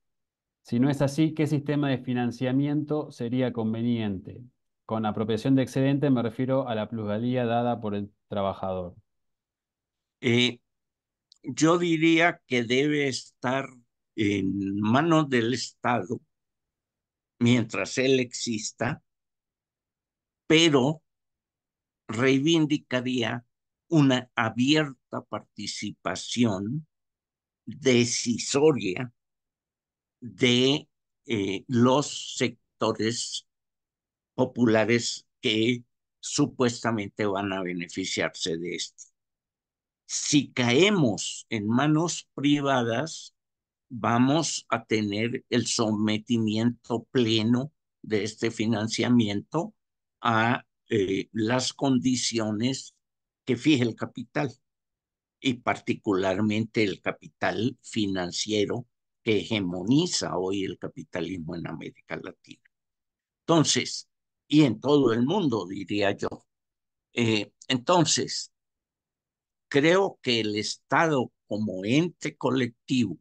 Si no es así, ¿qué sistema de financiamiento sería conveniente? Con apropiación de excedentes me refiero a la plusvalía dada por el trabajador. Eh, yo diría que debe estar en manos del Estado mientras él exista, pero reivindicaría una abierta participación decisoria de los sectores populares que supuestamente van a beneficiarse de esto. Si caemos en manos privadas, vamos a tener el sometimiento pleno de este financiamiento a las condiciones que fije el capital, y particularmente el capital financiero que hegemoniza hoy el capitalismo en América Latina. Entonces, y en todo el mundo, diría yo. Entonces, creo que el Estado como ente colectivo,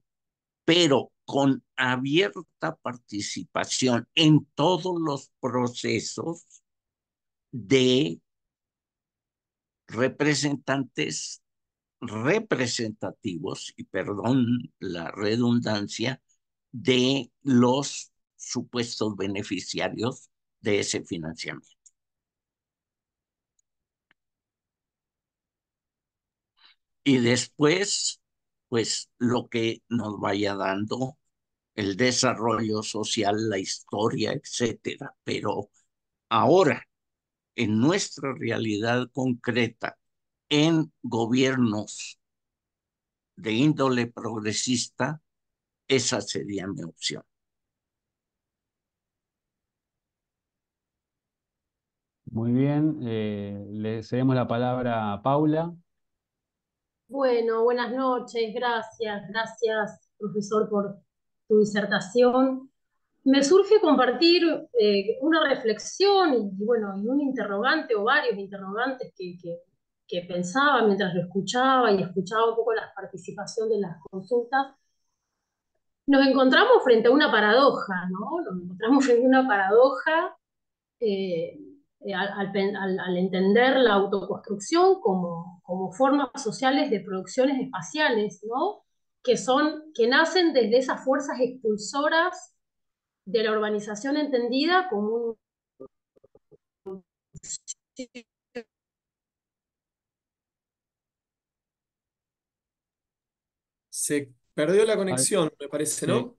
pero con abierta participación en todos los procesos de representantes representativos, y perdón la redundancia, de los supuestos beneficiarios de ese financiamiento. Y después, pues lo que nos vaya dando el desarrollo social, la historia, etcétera. Pero ahora, en nuestra realidad concreta, en gobiernos de índole progresista, esa sería mi opción. Muy bien, le cedemos la palabra a Paula. Bueno, buenas noches, gracias, profesor, por tu disertación. Me surge compartir una reflexión y, bueno, y un interrogante o varios interrogantes que pensaba mientras lo escuchaba y escuchaba un poco la participación de las consultas. Nos encontramos frente a una paradoja, ¿no? Nos encontramos frente a una paradoja eh, al entender la autoconstrucción como formas sociales de producciones espaciales, ¿no? Que nacen desde esas fuerzas expulsoras de la urbanización entendida como un... Se perdió la Ay, conexión, me parece, sí, ¿no?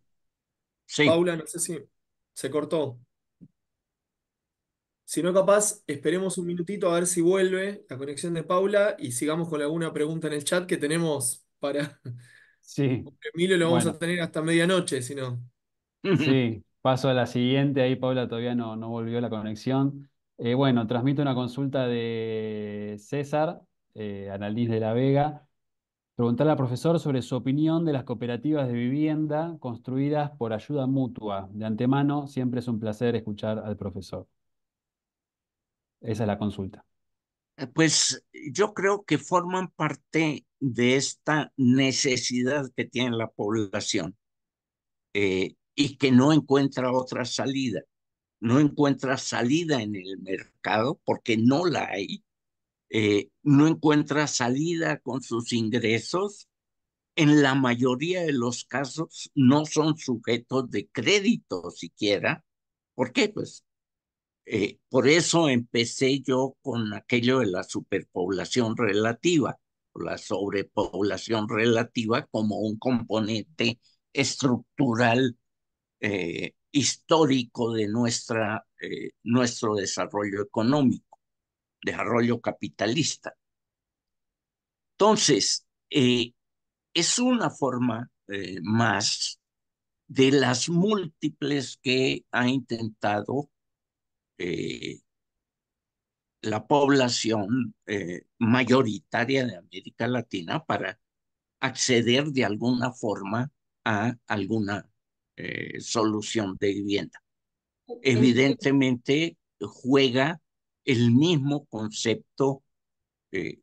Sí. Paula, no sé si se cortó. Si no, capaz, esperemos un minutito a ver si vuelve la conexión de Paula y sigamos con alguna pregunta en el chat que tenemos para sí. Emilio, lo vamos Bueno, a tener hasta medianoche, si no. sí, paso a la siguiente. Ahí Paula todavía no volvió la conexión. Bueno, transmito una consulta de César, Annalise de la Vega. Preguntarle al profesor sobre su opinión de las cooperativas de vivienda construidas por ayuda mutua. De antemano, siempre es un placer escuchar al profesor. Esa es la consulta. Pues yo creo que forman parte de esta necesidad que tiene la población, y que no encuentra otra salida. No encuentra salida en el mercado porque no la hay. No encuentra salida con sus ingresos. En la mayoría de los casos no son sujetos de crédito siquiera. ¿Por qué? Pues por eso empecé yo con aquello de la superpoblación relativa, o la sobrepoblación relativa como un componente estructural, histórico de nuestro desarrollo económico, desarrollo capitalista. Entonces, es una forma más de las múltiples que ha intentado eh, la población mayoritaria de América Latina para acceder de alguna forma a alguna solución de vivienda. Evidentemente juega el mismo concepto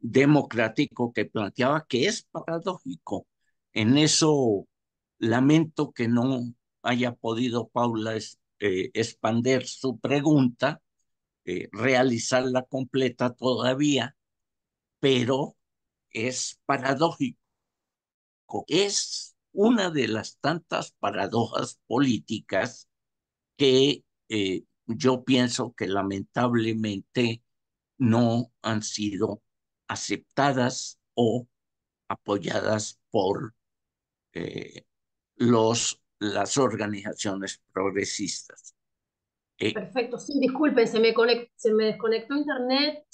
democrático que planteaba, que es paradójico. En eso lamento que no haya podido Paula expander su pregunta, realizarla completa todavía, pero es paradójico. Es una de las tantas paradojas políticas que yo pienso que lamentablemente no han sido aceptadas o apoyadas por las organizaciones progresistas. Perfecto, sí, disculpen, se me desconectó internet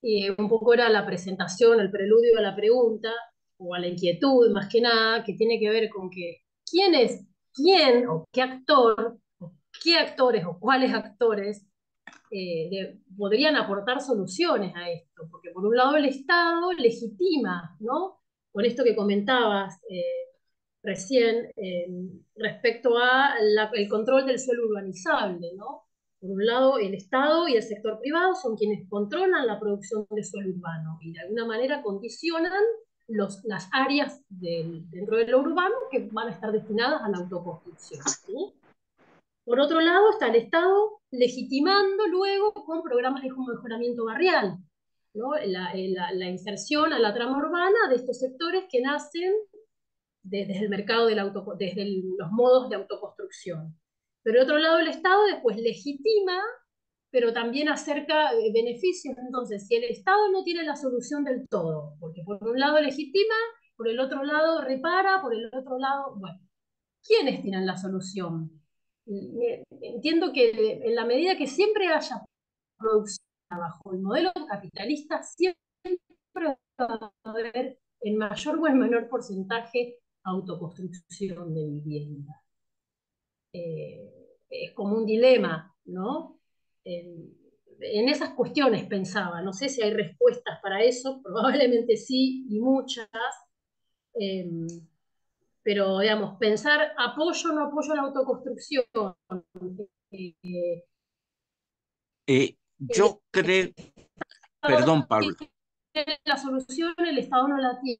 y un poco era la presentación, el preludio a la pregunta o a la inquietud, más que nada, que tiene que ver con que quién o qué actor, o qué actores o cuáles actores podrían aportar soluciones a esto, porque por un lado el Estado legitima, ¿no? Con esto que comentabas recién respecto a el control del suelo urbanizable, ¿no? Por un lado, el Estado y el sector privado son quienes controlan la producción de suelo urbano y de alguna manera condicionan las áreas dentro de lo urbano que van a estar destinadas a la autoconstrucción, ¿sí? Por otro lado, está el Estado legitimando luego con programas de mejoramiento barrial, ¿no? La inserción a la trama urbana de estos sectores que nacen desde el mercado desde los modos de autoconstrucción. Pero por otro lado, el Estado después legitima, pero también acerca beneficios. Entonces, si el Estado no tiene la solución del todo, porque por un lado legitima, por el otro lado repara, por el otro lado, bueno, ¿quiénes tienen la solución? Entiendo que en la medida que siempre haya producción bajo el modelo capitalista, siempre va a haber en mayor o en menor porcentaje autoconstrucción de vivienda. Es como un dilema, ¿no? En esas cuestiones pensaba, no sé si hay respuestas para eso, probablemente sí, y muchas, eh, pero digamos, pensar apoyo o no apoyo a la autoconstrucción. Eh, el Yo creo, Estado perdón, Pablo, tiene la solución, el Estado no la tiene.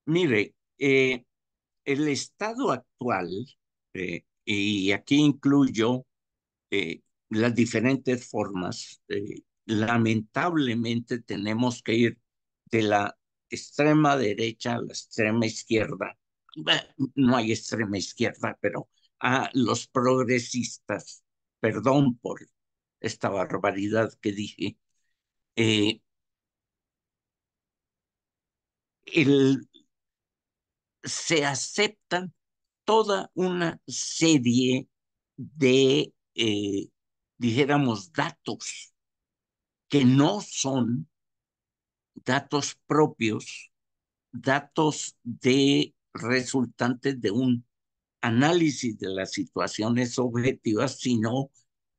mire, el estado actual, y aquí incluyo las diferentes formas, lamentablemente tenemos que ir de la extrema derecha a la extrema izquierda. Bueno, no hay extrema izquierda, pero a los progresistas, perdón por esta barbaridad que dije, eh, el, se aceptan toda una serie de, dijéramos, datos que no son datos propios, datos de resultantes de un análisis de las situaciones objetivas, sino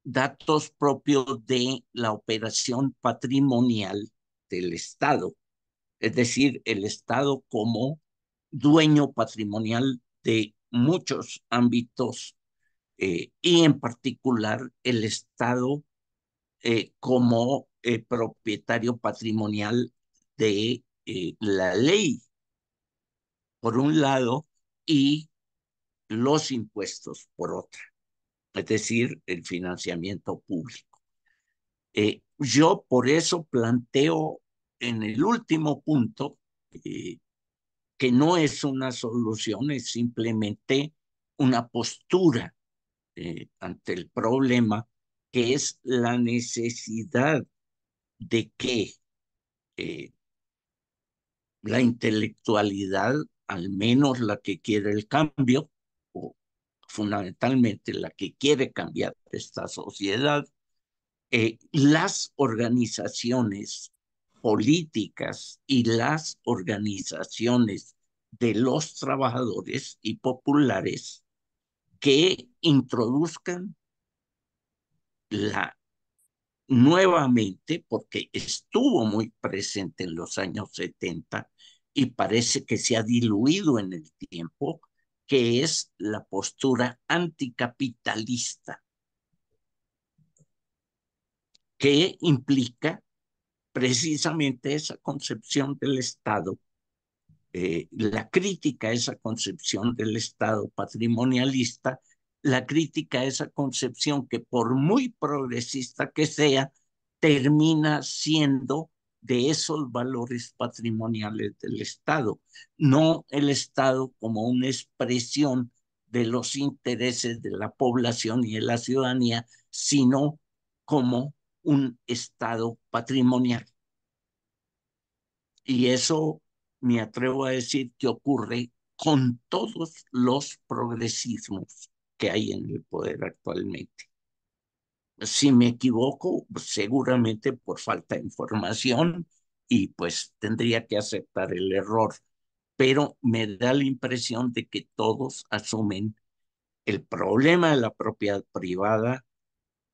datos propios de la operación patrimonial del Estado, es decir, el Estado como dueño patrimonial de muchos ámbitos y en particular el Estado como propietario patrimonial de la ley, por un lado, y los impuestos, por otra, es decir, el financiamiento público. Yo por eso planteo en el último punto que no es una solución, es simplemente una postura ante el problema, que es la necesidad de que la intelectualidad, al menos la que quiere el cambio, o fundamentalmente la que quiere cambiar esta sociedad, las organizaciones políticas y las organizaciones de los trabajadores y populares que introduzcan la nuevamente, porque estuvo muy presente en los años 70 y parece que se ha diluido en el tiempo, que es la postura anticapitalista, que implica precisamente esa concepción del Estado, la crítica a esa concepción del Estado patrimonialista, la crítica a esa concepción que por muy progresista que sea, termina siendo de esos valores patrimoniales del Estado, no el Estado como una expresión de los intereses de la población y de la ciudadanía, sino como un estado patrimonial. Y eso me atrevo a decir que ocurre con todos los progresismos que hay en el poder actualmente. Si me equivoco, seguramente por falta de información y pues tendría que aceptar el error, pero me da la impresión de que todos asumen el problema de la propiedad privada,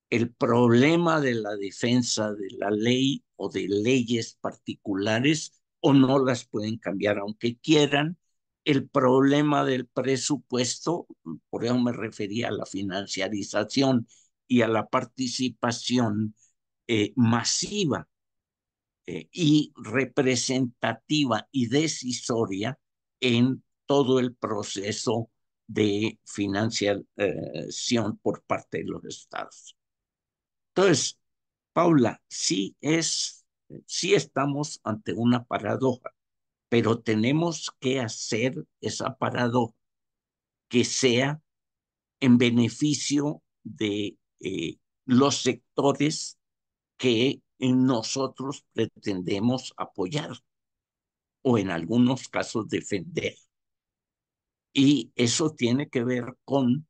el problema de la defensa de la ley o de leyes particulares o no las pueden cambiar aunque quieran, el problema del presupuesto, por eso me refería a la financiarización y a la participación masiva y representativa y decisoria en todo el proceso de financiación por parte de los estados. Entonces, Paula, sí estamos ante una paradoja, pero tenemos que hacer esa paradoja que sea en beneficio de los sectores que nosotros pretendemos apoyar o en algunos casos defender. Y eso tiene que ver con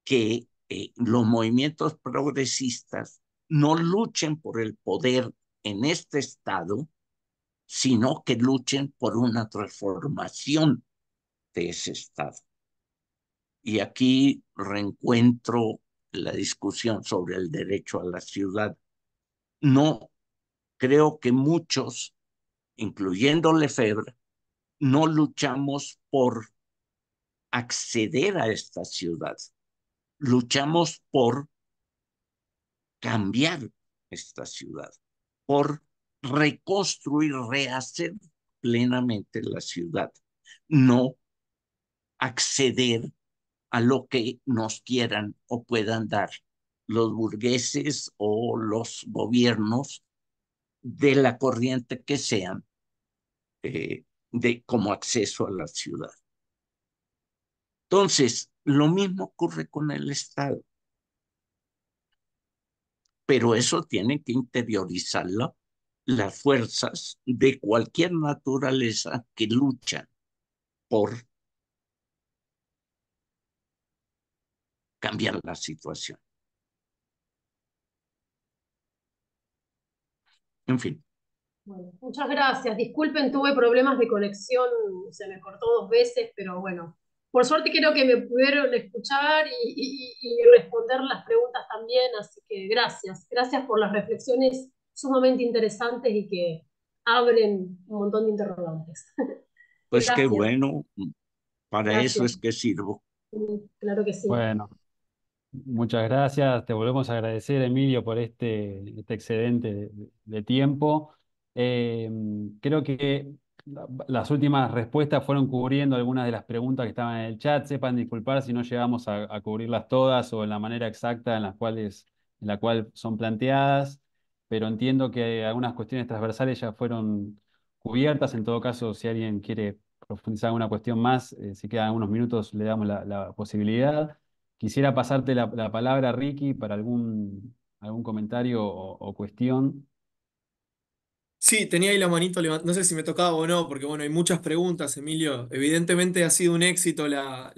que los movimientos progresistas no luchen por el poder en este estado, sino que luchen por una transformación de ese estado. Y aquí reencuentro la discusión sobre el derecho a la ciudad. No creo que muchos, incluyendo Lefebvre, no luchamos por acceder a esta ciudad. Luchamos por cambiar esta ciudad, por reconstruir, rehacer plenamente la ciudad, no acceder a lo que nos quieran o puedan dar los burgueses o los gobiernos de la corriente que sean como acceso a la ciudad. Entonces, lo mismo ocurre con el Estado, pero eso tiene que interiorizarlo las fuerzas de cualquier naturaleza que luchan por cambiar la situación. En fin. Bueno, muchas gracias. Disculpen, tuve problemas de conexión, se me cortó 2 veces, pero bueno, por suerte creo que me pudieron escuchar y responder las preguntas también, así que gracias. Gracias por las reflexiones sumamente interesantes y que abren un montón de interrogantes. Pues qué Gracias, bueno, para eso gracias. es que sirvo. Claro que sí. Bueno, muchas gracias. Te volvemos a agradecer, Emilio, por este excedente de tiempo. Eh, Creo que las últimas respuestas fueron cubriendo algunas de las preguntas que estaban en el chat. Sepan disculpar si no llegamos a cubrirlas todas o en la manera exacta en la cual son planteadas, pero entiendo que algunas cuestiones transversales ya fueron cubiertas. En todo caso, si alguien quiere profundizar en alguna cuestión más, si quedan unos minutos, le damos la posibilidad. Quisiera pasarte la palabra, Ricky, para algún comentario o cuestión. Sí, tenía ahí la manito levantada, no sé si me tocaba o no, porque bueno, hay muchas preguntas, Emilio. Evidentemente ha sido un éxito la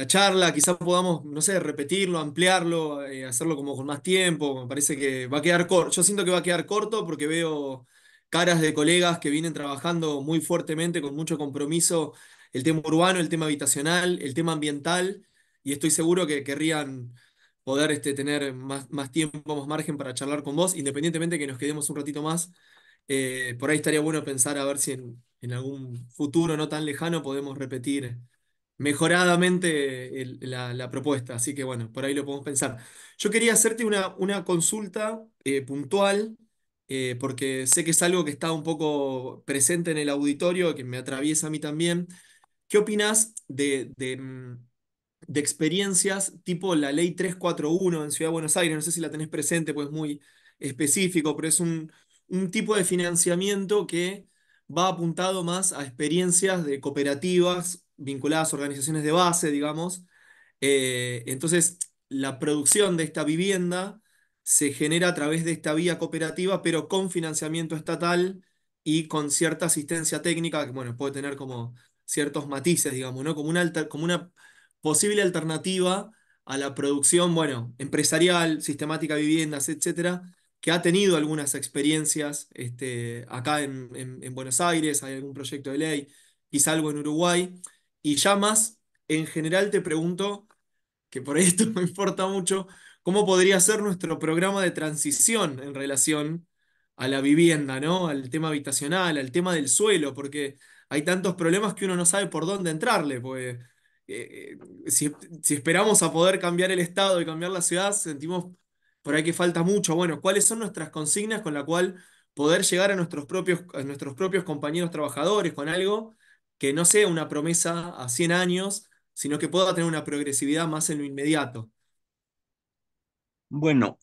charla, quizás podamos, no sé, repetirlo, ampliarlo, hacerlo como con más tiempo. Me parece que va a quedar corto. Yo siento que va a quedar corto porque veo caras de colegas que vienen trabajando muy fuertemente, con mucho compromiso, el tema urbano, el tema habitacional, el tema ambiental, y estoy seguro que querrían poder tener más tiempo, más margen para charlar con vos, independientemente que nos quedemos un ratito más. Por ahí estaría bueno pensar a ver si en algún futuro no tan lejano podemos repetir mejoradamente la propuesta. Así que bueno, por ahí lo podemos pensar. Yo quería hacerte una consulta puntual, porque sé que es algo que está un poco presente en el auditorio, que me atraviesa a mí también. ¿Qué opinás de experiencias tipo la ley 341 en Ciudad de Buenos Aires? No sé si la tenés presente, pues es muy específico, pero es un tipo de financiamiento que va apuntado más a experiencias de cooperativas vinculadas a organizaciones de base, digamos. Entonces, la producción de esta vivienda se genera a través de esta vía cooperativa, pero con financiamiento estatal y con cierta asistencia técnica, que bueno, puede tener como ciertos matices, digamos, ¿no? Como una posible alternativa a la producción, bueno, empresarial, sistemática de viviendas, etcétera, que ha tenido algunas experiencias acá en Buenos Aires, hay algún proyecto de ley, quizá algo en Uruguay, y ya más, en general te pregunto que por esto me importa mucho, cómo podría ser nuestro programa de transición en relación a la vivienda, ¿no? Al tema habitacional, al tema del suelo, porque hay tantos problemas que uno no sabe por dónde entrarle, pues si esperamos a poder cambiar el estado y cambiar la ciudad, sentimos por ahí que falta mucho. Bueno, ¿cuáles son nuestras consignas con la cual poder llegar a nuestros propios compañeros trabajadores con algo que no sea una promesa a 100 años, sino que pueda tener una progresividad más en lo inmediato? Bueno,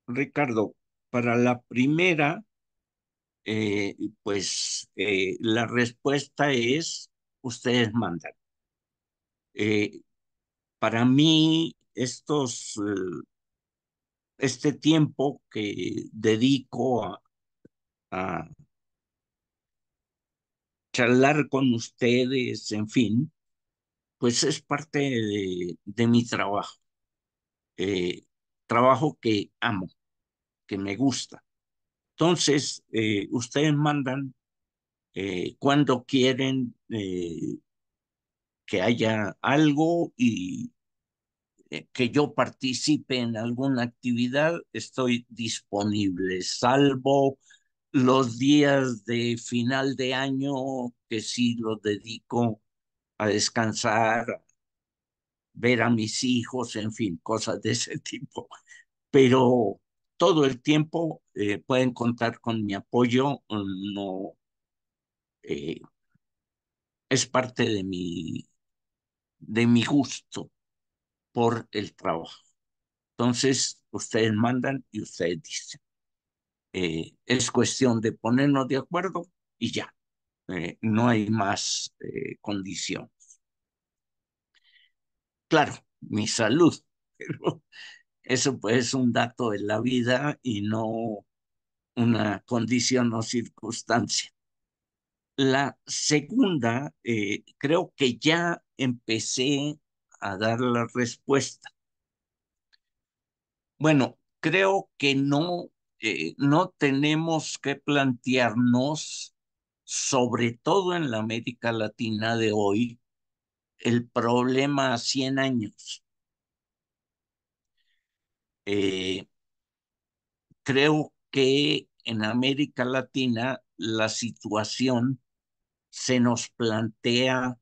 Ricardo, para la primera, la respuesta es, ustedes mandan. Eh, para mí, este tiempo que dedico a charlar con ustedes, en fin, pues es parte de mi trabajo. Eh, Trabajo que amo, que me gusta. Entonces, ustedes mandan cuando quieren que haya algo y que yo participe en alguna actividad, estoy disponible, salvo los días de final de año que sí los dedico a descansar, ver a mis hijos, en fin, cosas de ese tipo. Pero todo el tiempo pueden contar con mi apoyo, no eh, es parte de mi gusto por el trabajo. Entonces, ustedes mandan y ustedes dicen. Es cuestión de ponernos de acuerdo y ya. No hay más condición. Claro, mi salud, pero eso pues es un dato de la vida y no una condición o circunstancia. La segunda, creo que ya empecé a dar la respuesta. Bueno, creo que no tenemos que plantearnos, sobre todo en la América Latina de hoy, el problema a 100 años. Eh, Creo que en América Latina la situación se nos plantea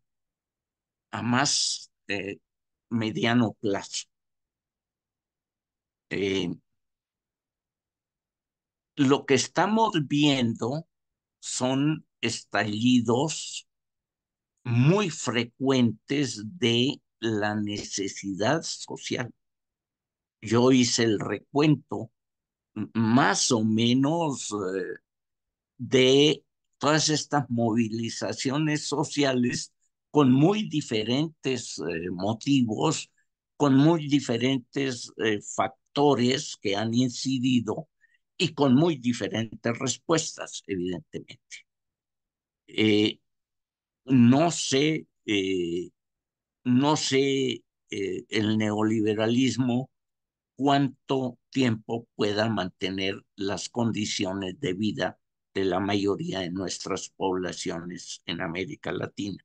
a más mediano plazo. Eh, lo que estamos viendo son estallidos muy frecuentes de la necesidad social. Yo hice el recuento más o menos de todas estas movilizaciones sociales con muy diferentes motivos, con muy diferentes factores que han incidido y con muy diferentes respuestas, evidentemente. Eh, no sé, no sé el neoliberalismo cuánto tiempo pueda mantener las condiciones de vida de la mayoría de nuestras poblaciones en América Latina.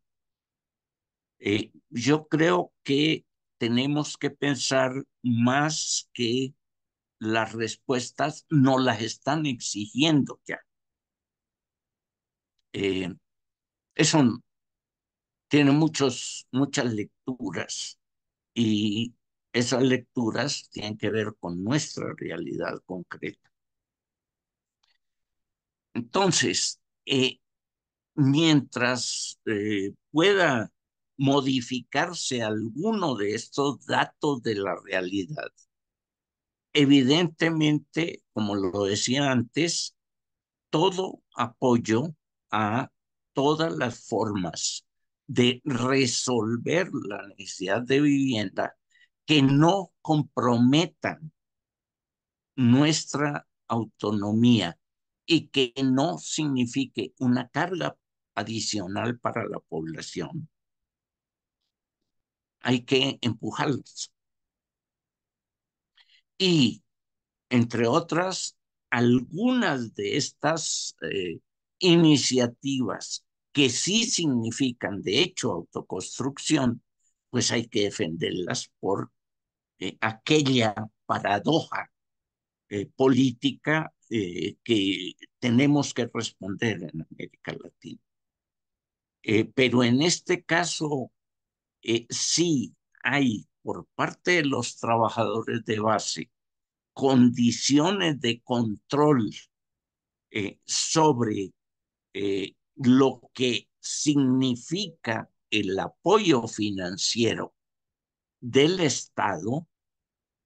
Yo creo que tenemos que pensar más que las respuestas no las están exigiendo ya. Eh, Eso tiene muchas lecturas y esas lecturas tienen que ver con nuestra realidad concreta. Entonces, mientras pueda modificarse alguno de estos datos de la realidad, evidentemente, como lo decía antes, todo apoyo a todas las formas de resolver la necesidad de vivienda que no comprometan nuestra autonomía y que no signifique una carga adicional para la población, hay que empujarlas. Y, entre otras, algunas de estas iniciativas que sí significan, de hecho, autoconstrucción, pues hay que defenderlas por aquella paradoja política que tenemos que responder en América Latina. Pero en este caso, sí hay por parte de los trabajadores de base condiciones de control sobre lo que significa el apoyo financiero del Estado.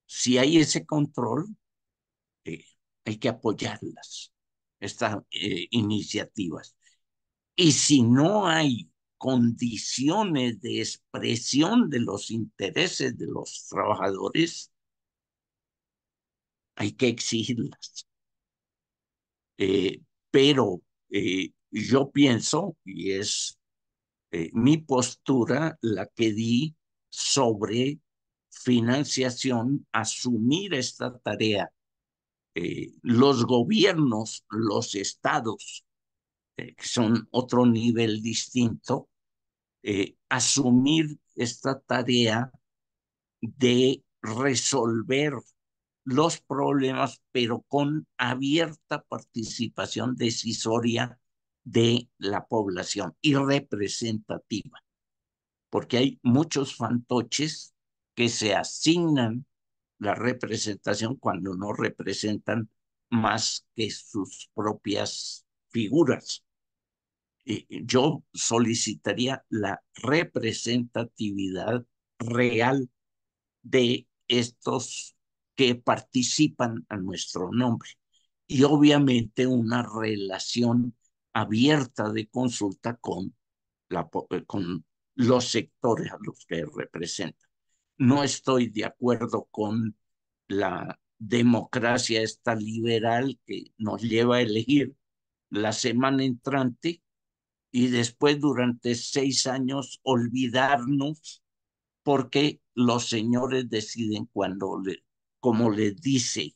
Si hay ese control, eh, hay que apoyarlas, estas iniciativas. Y si no hay condiciones de expresión de los intereses de los trabajadores, hay que exigirlas. Pero yo pienso, y es mi postura la que di sobre financiación, asumir esta tarea. Los gobiernos, los estados, que son otro nivel distinto, asumir esta tarea de resolver los problemas, pero con abierta participación decisoria de la población y representativa, porque hay muchos fantoches que se asignan la representación cuando no representan más que sus propias figuras. Yo solicitaría la representatividad real de estos que participan a nuestro nombre. Y obviamente una relación abierta de consulta con los sectores a los que representan. No estoy de acuerdo con la democracia esta liberal que nos lleva a elegir la semana entrante y después durante 6 años olvidarnos porque los señores deciden como les dice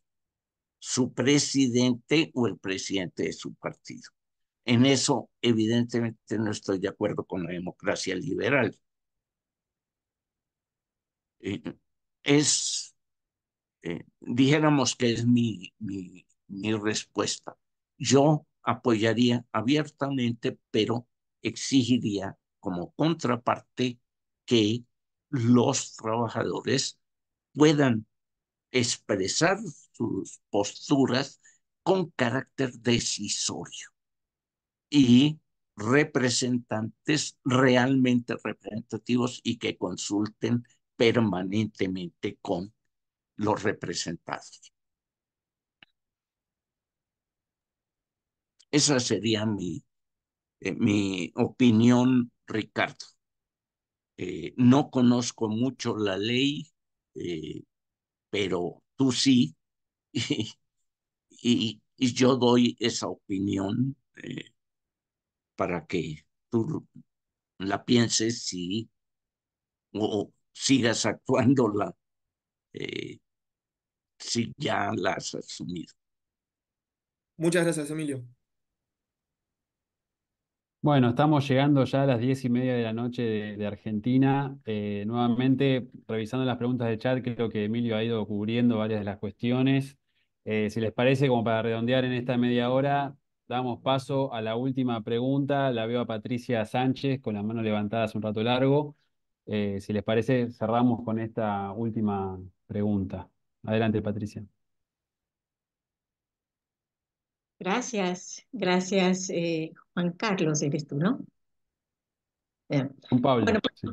su presidente o el presidente de su partido. En eso, evidentemente, no estoy de acuerdo con la democracia liberal. Eh, es, dijéramos que es mi respuesta. Yo apoyaría abiertamente, pero exigiría como contraparte que los trabajadores puedan expresar sus posturas con carácter decisorio y representantes realmente representativos y que consulten permanentemente con los representados. Esa sería mi opinión, Ricardo. No conozco mucho la ley, pero tú sí, y yo doy esa opinión para que tú la pienses o sigas actuándola si ya la has asumido. Muchas gracias, Emilio. Bueno, estamos llegando ya a las 10:30 de la noche de Argentina. Nuevamente, revisando las preguntas de chat, creo que Emilio ha ido cubriendo varias de las cuestiones. Si les parece, como para redondear en esta media hora, damos paso a la última pregunta. La veo a Patricia Sánchez con la mano levantada hace un rato largo. Si les parece, cerramos con esta última pregunta. Adelante, Patricia. Gracias, Juan Carlos, eres tú, ¿no? Con Bueno, Pablo. Sí.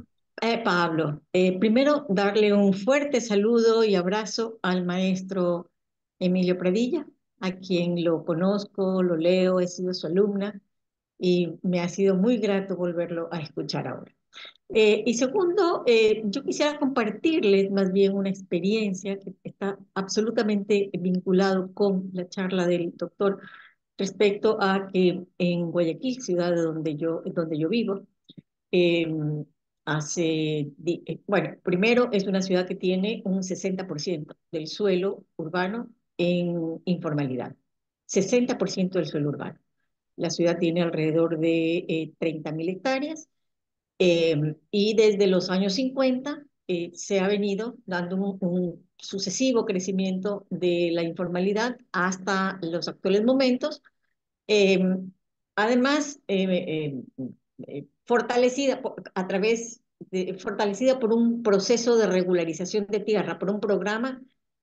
Pablo, primero darle un fuerte saludo y abrazo al maestro Emilio Pradilla, a quien lo conozco, lo leo, he sido su alumna y me ha sido muy grato volverlo a escuchar ahora. Y segundo, yo quisiera compartirles más bien una experiencia que está absolutamente vinculado con la charla del doctor respecto a que en Guayaquil, ciudad de donde yo vivo, eh, bueno, primero es una ciudad que tiene un 60% del suelo urbano en informalidad, 60% del suelo urbano. La ciudad tiene alrededor de 30.000 hectáreas y desde los años 50 se ha venido dando un sucesivo crecimiento de la informalidad hasta los actuales momentos. Eh, Además, fortalecida fortalecida por un proceso de regularización de tierra, por un programa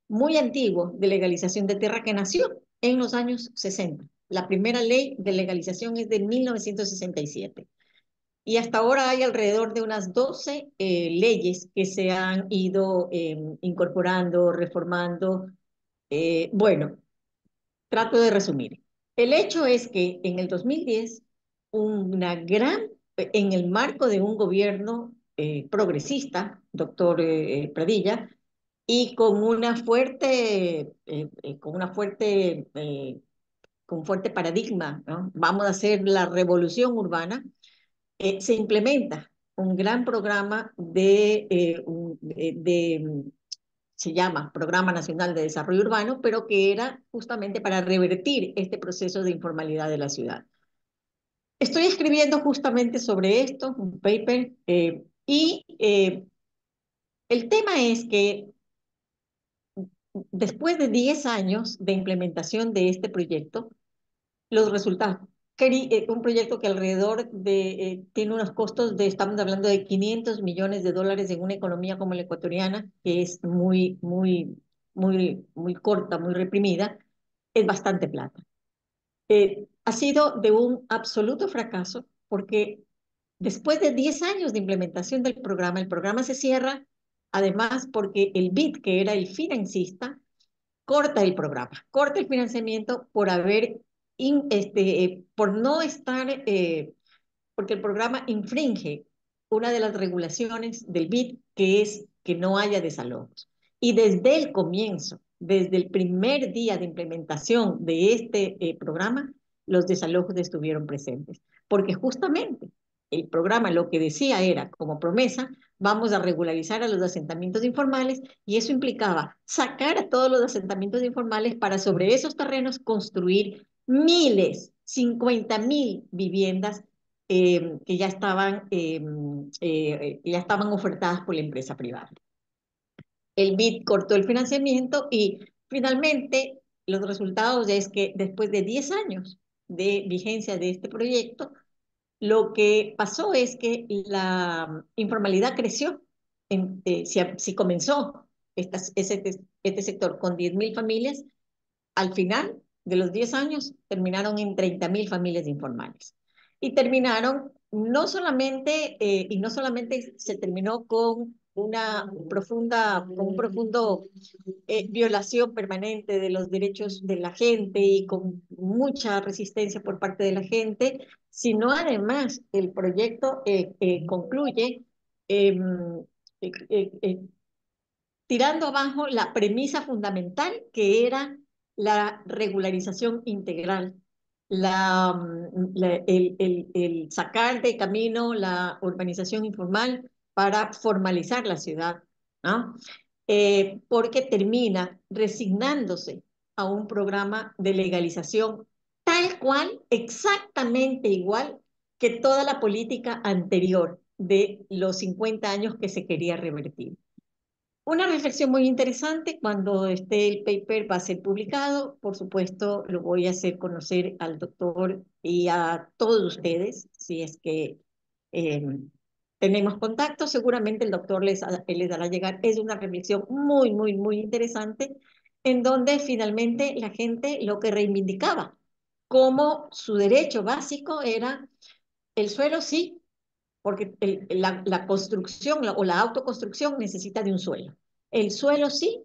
muy antiguo de legalización de tierra que nació en los años 60. La primera ley de legalización es de 1967. Y hasta ahora hay alrededor de unas 12 leyes que se han ido incorporando, reformando. Bueno, trato de resumir. El hecho es que en el 2010, en el marco de un gobierno progresista, doctor Pradilla, y con un fuerte paradigma, ¿no? Vamos a hacer la revolución urbana, se implementa un gran programa se llama Programa Nacional de Desarrollo Urbano, pero que era justamente para revertir este proceso de informalidad de la ciudad. Estoy escribiendo justamente sobre esto, un paper, el tema es que después de 10 años de implementación de este proyecto, los resultados. Un proyecto que tiene unos costos estamos hablando de 500 millones de dólares en una economía como la ecuatoriana, que es muy corta, muy reprimida, es bastante plata. Ha sido de un absoluto fracaso porque después de 10 años de implementación del programa, el programa se cierra, además porque el BID, que era el financista, corta el programa, corta el financiamiento por no estar, porque el programa infringe una de las regulaciones del BID, que es que no haya desalojos. Y desde el comienzo, desde el primer día de implementación de este programa, los desalojos estuvieron presentes, porque justamente el programa lo que decía era, como promesa, vamos a regularizar a los asentamientos informales y eso implicaba sacar a todos los asentamientos informales para sobre esos terrenos construir miles, 50.000 viviendas que ya estaban ofertadas por la empresa privada. El BID cortó el financiamiento y finalmente los resultados es que después de 10 años de vigencia de este proyecto, lo que pasó es que la informalidad creció. Si comenzó este sector con 10.000 familias, al final de los 10 años terminaron en 30.000 familias informales. Y terminaron no solamente se terminó con un profundo violación permanente de los derechos de la gente y con mucha resistencia por parte de la gente, sino además el proyecto concluye eh, eh, eh, eh, tirando abajo la premisa fundamental que era la regularización integral, el sacar de camino la urbanización informal para formalizar la ciudad, ¿no? Porque termina resignándose a un programa de legalización tal cual, exactamente igual que toda la política anterior de los 50 años que se quería revertir. Una reflexión muy interesante cuando esté el paper va a ser publicado. Por supuesto, lo voy a hacer conocer al doctor y a todos ustedes, si es que eh, tenemos contacto. Seguramente el doctor él les dará llegar. Es una reflexión muy interesante en donde finalmente la gente lo que reivindicaba como su derecho básico era el suelo, sí, porque la construcción o la autoconstrucción necesita de un suelo. El suelo sí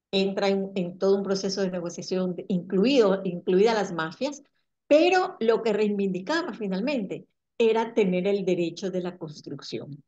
entra en todo un proceso de negociación, incluidas las mafias, pero lo que reivindicaba finalmente era tener el derecho de la construcción.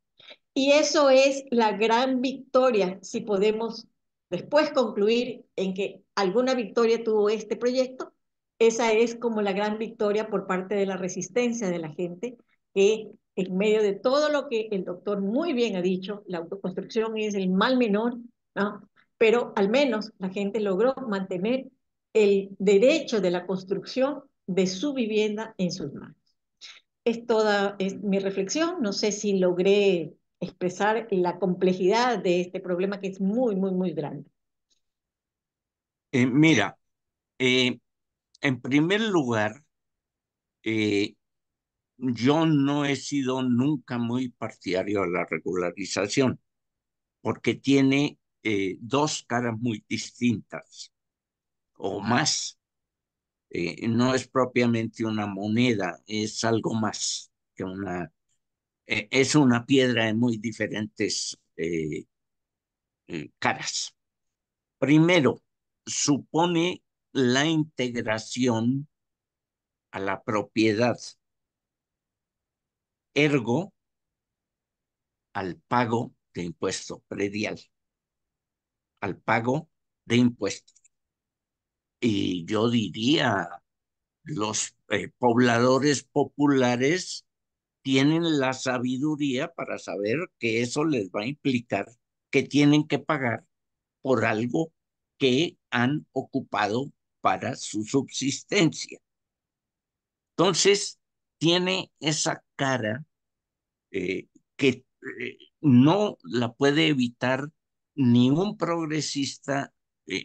Y eso es la gran victoria, si podemos después concluir en que alguna victoria tuvo este proyecto, esa es como la gran victoria por parte de la resistencia de la gente, que en medio de todo lo que el doctor muy bien ha dicho, la autoconstrucción es el mal menor, ¿no? Pero al menos la gente logró mantener el derecho de la construcción de su vivienda en sus manos. Es toda es mi reflexión. No sé si logré expresar la complejidad de este problema que es muy, muy, muy grande. Mira, en primer lugar, yo no he sido nunca muy partidario a la regularización, porque tiene dos caras muy distintas o más. No es propiamente una moneda, es algo más que es una piedra de muy diferentes caras. Primero, supone la integración a la propiedad, ergo al pago de impuesto predial, al pago de impuestos. Y yo diría, los pobladores populares tienen la sabiduría para saber que eso les va a implicar que tienen que pagar por algo que han ocupado para su subsistencia. Entonces, tiene esa cara que no la puede evitar ni un progresista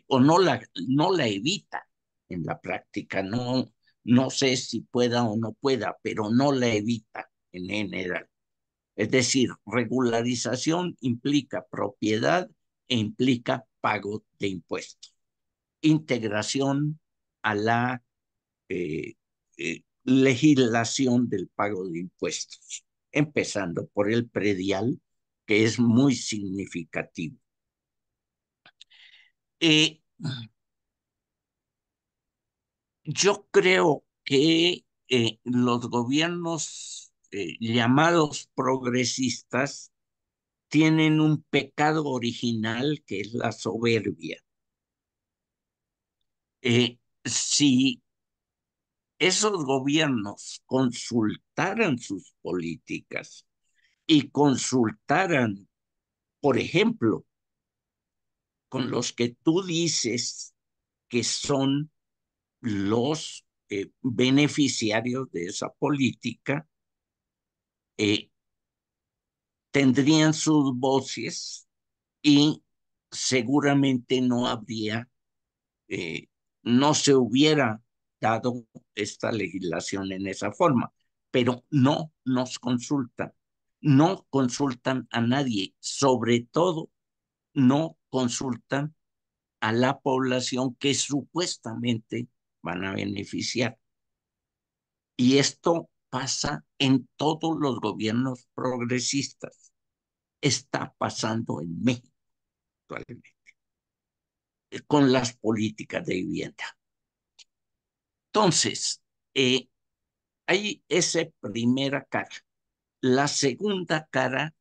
o no la evita en la práctica. No, no sé si pueda o no pueda, pero no la evita en general. Es decir, regularización implica propiedad e implica pago de impuestos. Integración a la legislación del pago de impuestos, empezando por el predial, que es muy significativo. Eh, yo creo que los gobiernos llamados progresistas tienen un pecado original que es la soberbia. Si esos gobiernos consultaran sus políticas y consultaran, por ejemplo, con los que tú dices que son los beneficiarios de esa política, eh, tendrían sus voces y seguramente no habría, eh, no se hubiera dado esta legislación en esa forma, pero no nos consultan, no consultan a nadie, sobre todo no consultan a la población que supuestamente van a beneficiar. Y esto pasa en todos los gobiernos progresistas. Está pasando en México actualmente con las políticas de vivienda. Entonces, hay esa primera cara. La segunda cara,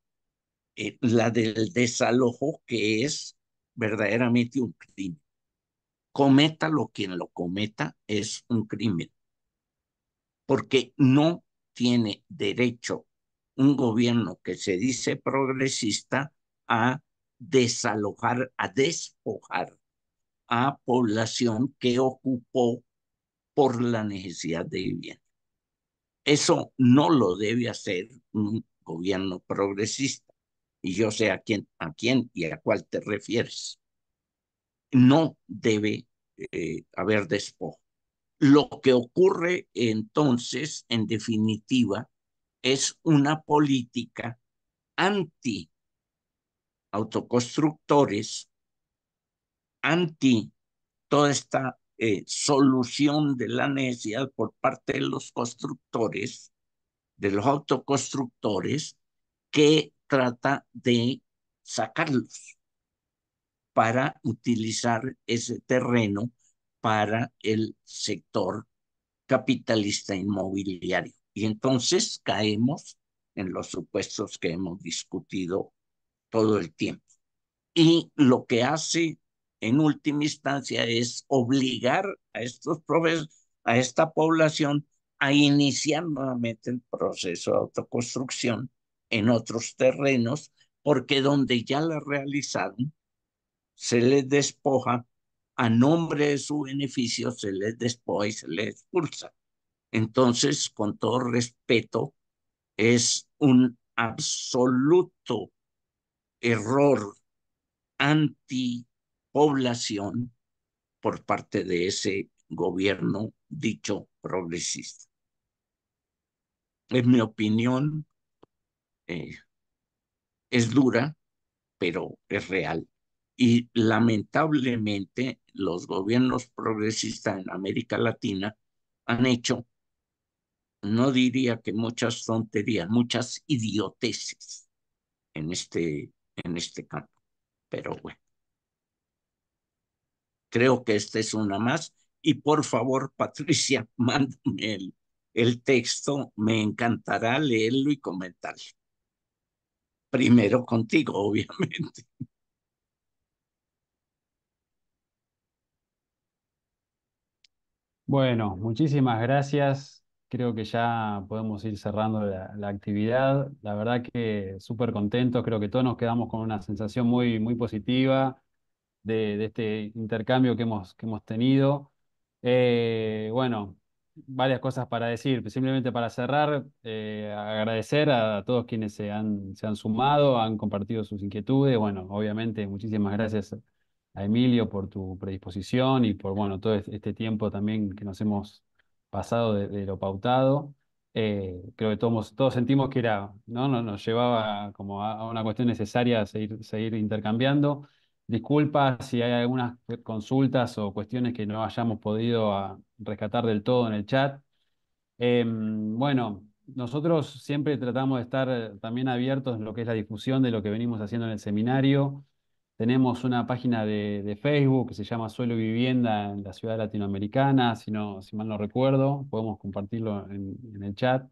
la del desalojo, que es verdaderamente un crimen. Cométalo quien lo cometa, es un crimen, porque no tiene derecho un gobierno que se dice progresista a desalojar, a despojar a población que ocupó por la necesidad de vivienda. Eso no lo debe hacer un gobierno progresista. Y yo sé a quién y a cuál te refieres. No debe haber despojo. Lo que ocurre entonces, en definitiva, es una política anti-autoconstructores, anti toda esta solución de la necesidad por parte de los constructores, de los autoconstructores, que trata de sacarlos para utilizar ese terreno para el sector capitalista inmobiliario. Y entonces caemos en los supuestos que hemos discutido todo el tiempo. Y lo que hace en última instancia es obligar a a esta población a iniciar nuevamente el proceso de autoconstrucción en otros terrenos, porque donde ya la realizaron, se les despoja, a nombre de su beneficio, se les despoja y se les expulsa. Entonces, con todo respeto, es un absoluto error antipoblación por parte de ese gobierno dicho progresista. En mi opinión, eh, es dura, pero es real. Y lamentablemente los gobiernos progresistas en América Latina han hecho, no diría que muchas tonterías, muchas idioteces en este campo. Pero bueno, creo que esta es una más. Y por favor, Patricia, mándame el texto. Me encantará leerlo y comentarlo. Primero contigo, obviamente. Bueno, muchísimas gracias. Creo que ya podemos ir cerrando la actividad. La verdad que súper contentos. Creo que todos nos quedamos con una sensación muy positiva de este intercambio que hemos tenido. Bueno, varias cosas para decir. Simplemente para cerrar, agradecer a todos quienes se han sumado, han compartido sus inquietudes. Bueno, obviamente, muchísimas gracias a Emilio por tu predisposición y por bueno, todo este tiempo también que nos hemos pasado de lo pautado. Creo que todos sentimos que era, ¿no? Nos llevaba como a una cuestión necesaria seguir intercambiando. Disculpas si hay algunas consultas o cuestiones que no hayamos podido rescatar del todo en el chat. Bueno, nosotros siempre tratamos de estar también abiertos en lo que es la difusión de lo que venimos haciendo en el seminario. Tenemos una página de Facebook que se llama Suelo y Vivienda en la ciudad latinoamericana, si mal no recuerdo, podemos compartirlo en el chat.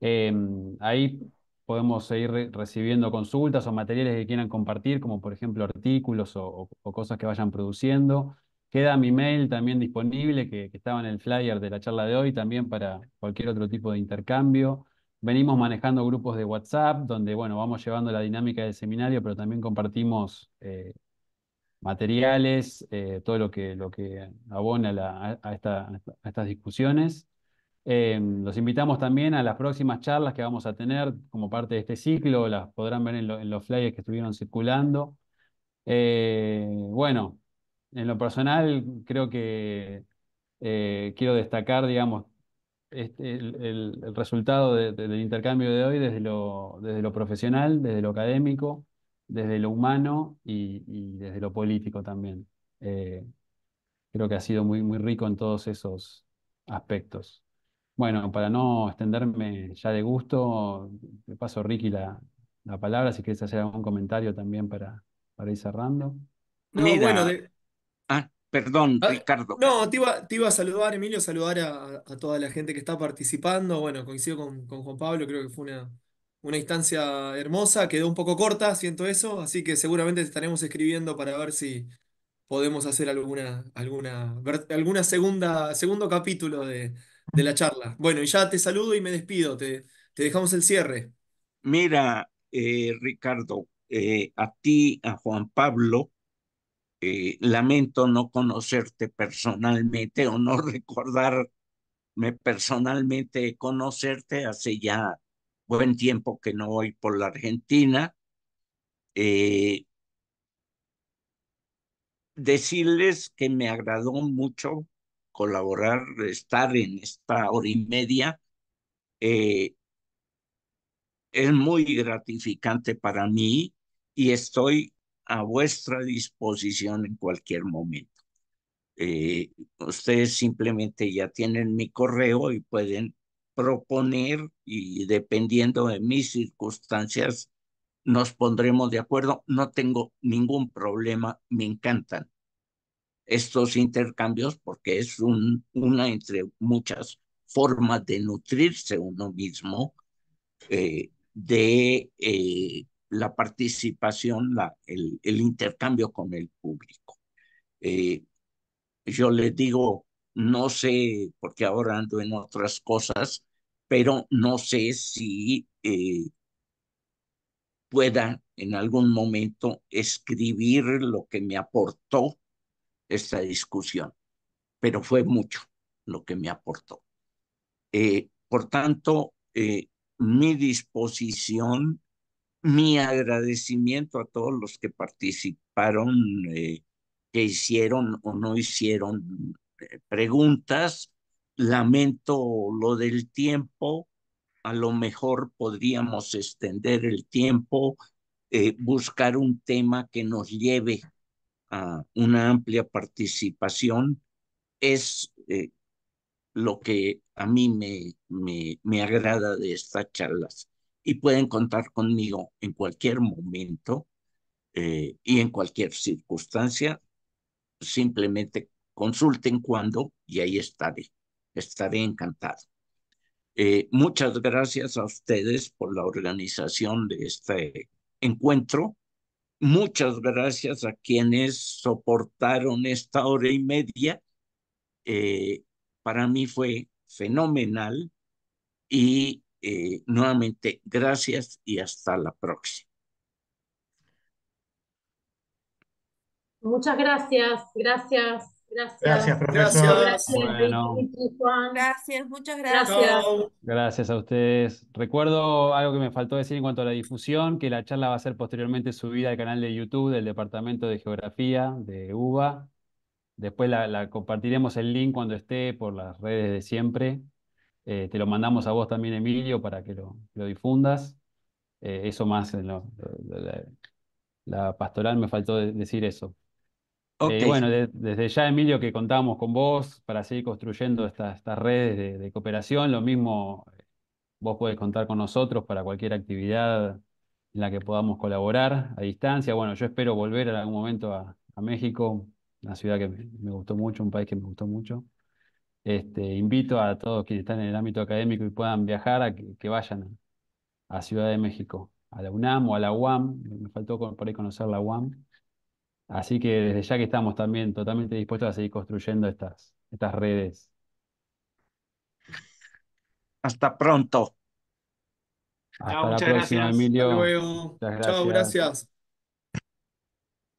Eh, Ahí podemos seguir recibiendo consultas o materiales que quieran compartir, como por ejemplo artículos o cosas que vayan produciendo. Queda mi mail también disponible, que estaba en el flyer de la charla de hoy, también para cualquier otro tipo de intercambio. Venimos manejando grupos de WhatsApp, donde bueno, vamos llevando la dinámica del seminario, pero también compartimos materiales, todo lo que abona a estas discusiones. Los invitamos también a las próximas charlas que vamos a tener como parte de este ciclo, las podrán ver en los flyers que estuvieron circulando. Bueno, en lo personal creo que quiero destacar, digamos, el resultado del intercambio de hoy desde lo profesional, desde lo académico, desde lo humano y desde lo político también. Eh, Creo que ha sido muy rico en todos esos aspectos. Bueno, para no extenderme ya de gusto, le paso a Ricky la palabra si quieres hacer algún comentario también para ir cerrando. No, bueno, Mira, perdón, Ricardo. no, te iba a saludar, Emilio, saludar a toda la gente que está participando. Bueno, coincido con Juan Pablo, creo que fue una instancia hermosa, quedó un poco corta, siento eso, así que seguramente te estaremos escribiendo para ver si podemos hacer alguna segundo capítulo de la charla. Bueno, y ya te saludo y me despido, te dejamos el cierre. Mira, Ricardo, a ti, a Juan Pablo, lamento no conocerte personalmente o no recordarme personalmente conocerte. Hace ya buen tiempo que no voy por la Argentina. Eh, Decirles que me agradó mucho colaborar, estar en esta hora y media. Eh, es muy gratificante para mí y estoy a vuestra disposición en cualquier momento. Ustedes simplemente ya tienen mi correo y pueden proponer y dependiendo de mis circunstancias nos pondremos de acuerdo. No tengo ningún problema, me encantan estos intercambios porque es una entre muchas formas de nutrirse uno mismo. de la participación, el intercambio con el público. Eh, yo les digo, no sé, porque ahora ando en otras cosas, pero no sé si pueda en algún momento escribir lo que me aportó esta discusión, pero fue mucho lo que me aportó. Por tanto, mi disposición, mi agradecimiento a todos los que participaron, que hicieron o no hicieron preguntas. Lamento lo del tiempo, a lo mejor podríamos extender el tiempo, buscar un tema que nos lleve a una amplia participación. Es lo que a mí me agrada de estas charlas. Y pueden contar conmigo en cualquier momento y en cualquier circunstancia. Simplemente consulten cuándo y ahí estaré. Estaré encantado. Muchas gracias a ustedes por la organización de este encuentro. Muchas gracias a quienes soportaron esta hora y media. Eh, para mí fue fenomenal y nuevamente gracias y hasta la próxima. Muchas gracias, gracias, Gracias, gracias. profesor. Gracias. Gracias, Bueno, Vicky, Juan. Gracias, muchas Gracias. gracias. Chao. gracias a ustedes. Recuerdo algo que me faltó decir en cuanto a la difusión, que la charla va a ser posteriormente subida al canal de YouTube del Departamento de Geografía de UBA. Después la compartiremos el link cuando esté por las redes de siempre. Te lo mandamos a vos también, Emilio, para que lo difundas. Eso más en la pastoral me faltó decir eso. Ok, Bueno, desde ya, Emilio, que contamos con vos para seguir construyendo estas redes de cooperación. Lo mismo, vos podés contar con nosotros para cualquier actividad en la que podamos colaborar a distancia. Bueno, yo espero volver en algún momento a México, una ciudad que me gustó mucho, un país que me gustó mucho. Invito a todos quienes están en el ámbito académico y puedan viajar a que vayan a Ciudad de México, a la UNAM o a la UAM. Me faltó por ahí conocer la UAM. Así que desde ya que estamos también totalmente dispuestos a seguir construyendo estas redes. hasta pronto. Chao, Hasta la muchas próxima, gracias. Hasta Emilio. luego. Muchas Chao, gracias. gracias.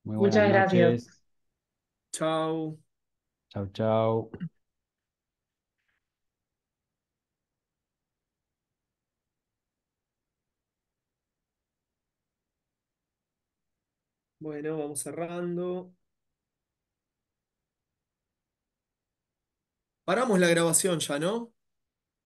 Muy buenas Muchas gracias. noches. Chao. Chau, chau. Bueno, vamos cerrando. Paramos la grabación ya, ¿no?